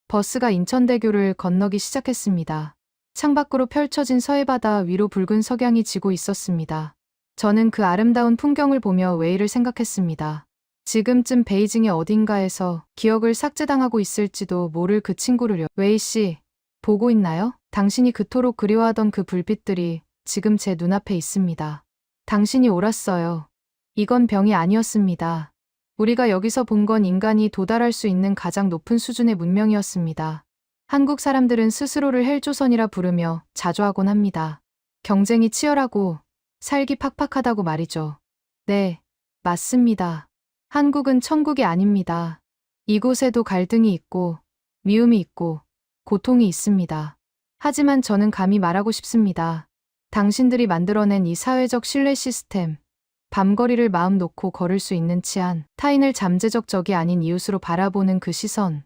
버스가 인천대교를 건너기 시작했습니다. 창밖으로 펼쳐진 서해바다 위로 붉은 석양이 지고 있었습니다. 저는 그 아름다운 풍경을 보며 웨이를 생각했습니다. 지금쯤 베이징의 어딘가에서 기억을 삭제당하고 있을지도 모를 그 친구를요. 웨이 씨, 보고 있나요? 당신이 그토록 그리워하던 그 불빛들이 지금 제 눈앞에 있습니다. 당신이 옳았어요. 이건 병이 아니었습니다. 우리가 여기서 본 건 인간이 도달할 수 있는 가장 높은 수준의 문명이었습니다. 한국 사람들은 스스로를 헬조선이라 부르며 자조하곤 합니다. 경쟁이 치열하고 살기 팍팍하다고 말이죠. 네, 맞습니다. 한국은 천국이 아닙니다. 이곳에도 갈등이 있고 미움이 있고 고통이 있습니다. 하지만 저는 감히 말하고 싶습니다. 당신들이 만들어낸 이 사회적 신뢰 시스템, 밤거리를 마음 놓고 걸을 수 있는 치안, 타인을 잠재적 적이 아닌 이웃으로 바라보는 그 시선.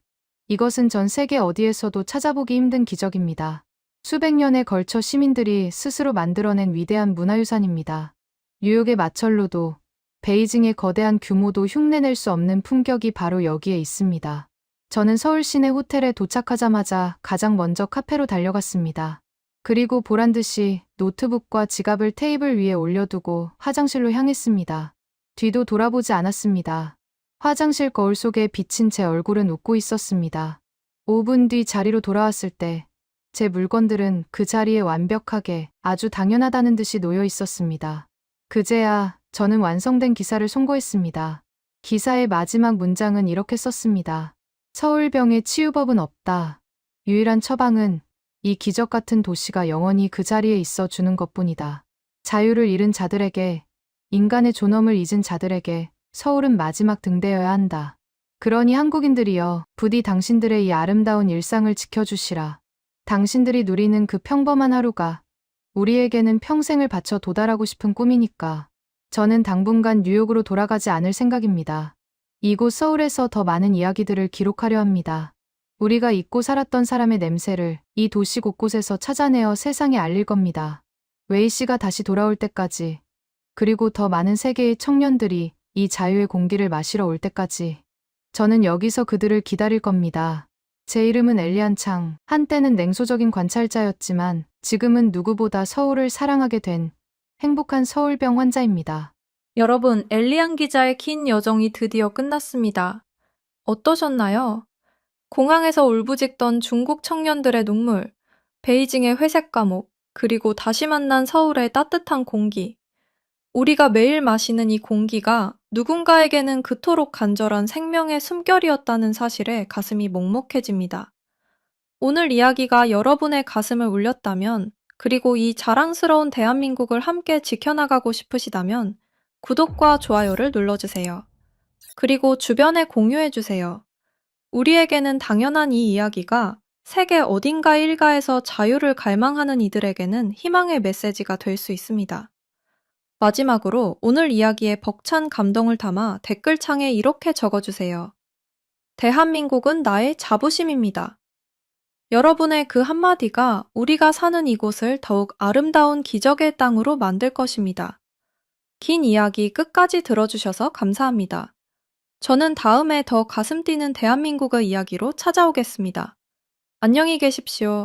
이것은 전 세계 어디에서도 찾아보기 힘든 기적입니다. 수백 년에 걸쳐 시민들이 스스로 만들어낸 위대한 문화유산입니다. 뉴욕의 마철로도, 베이징의 거대한 규모도 흉내낼 수 없는 품격이 바로 여기에 있습니다. 저는 서울 시내 호텔에 도착하자마자 가장 먼저 카페로 달려갔습니다. 그리고 보란 듯이 노트북과 지갑을 테이블 위에 올려두고 화장실로 향했습니다. 뒤도 돌아보지 않았습니다. 화장실 거울 속에 비친 제 얼굴은 웃고 있었습니다. 5분 뒤 자리로 돌아왔을 때 제 물건들은 그 자리에 완벽하게 아주 당연하다는 듯이 놓여 있었습니다. 그제야 저는 완성된 기사를 송고했습니다. 기사의 마지막 문장은 이렇게 썼습니다. 서울병의 치유법은 없다. 유일한 처방은 이 기적 같은 도시가 영원히 그 자리에 있어 주는 것뿐이다. 자유를 잃은 자들에게, 인간의 존엄을 잊은 자들에게 서울은 마지막 등대여야 한다. 그러니 한국인들이여, 부디 당신들의 이 아름다운 일상을 지켜주시라. 당신들이 누리는 그 평범한 하루가 우리에게는 평생을 바쳐 도달하고 싶은 꿈이니까. 저는 당분간 뉴욕으로 돌아가지 않을 생각입니다. 이곳 서울에서 더 많은 이야기들을 기록하려 합니다. 우리가 잊고 살았던 사람의 냄새를 이 도시 곳곳에서 찾아내어 세상에 알릴 겁니다. 웨이 씨가 다시 돌아올 때까지, 그리고 더 많은 세계의 청년들이 이 자유의 공기를 마시러 올 때까지 저는 여기서 그들을 기다릴 겁니다. 제 이름은 엘리안 창. 한때는 냉소적인 관찰자였지만 지금은 누구보다 서울을 사랑하게 된 행복한 서울병 환자입니다. 여러분, 엘리안 기자의 긴 여정이 드디어 끝났습니다. 어떠셨나요? 공항에서 울부짖던 중국 청년들의 눈물, 베이징의 회색 감옥, 그리고 다시 만난 서울의 따뜻한 공기. 우리가 매일 마시는 이 공기가 누군가에게는 그토록 간절한 생명의 숨결이었다는 사실에 가슴이 먹먹해집니다. 오늘 이야기가 여러분의 가슴을 울렸다면, 그리고 이 자랑스러운 대한민국을 함께 지켜나가고 싶으시다면 구독과 좋아요를 눌러주세요. 그리고 주변에 공유해주세요. 우리에게는 당연한 이 이야기가 세계 어딘가 일가에서 자유를 갈망하는 이들에게는 희망의 메시지가 될 수 있습니다. 마지막으로 오늘 이야기에 벅찬 감동을 담아 댓글창에 이렇게 적어주세요. 대한민국은 나의 자부심입니다. 여러분의 그 한마디가 우리가 사는 이곳을 더욱 아름다운 기적의 땅으로 만들 것입니다. 긴 이야기 끝까지 들어주셔서 감사합니다. 저는 다음에 더 가슴 뛰는 대한민국의 이야기로 찾아오겠습니다. 안녕히 계십시오.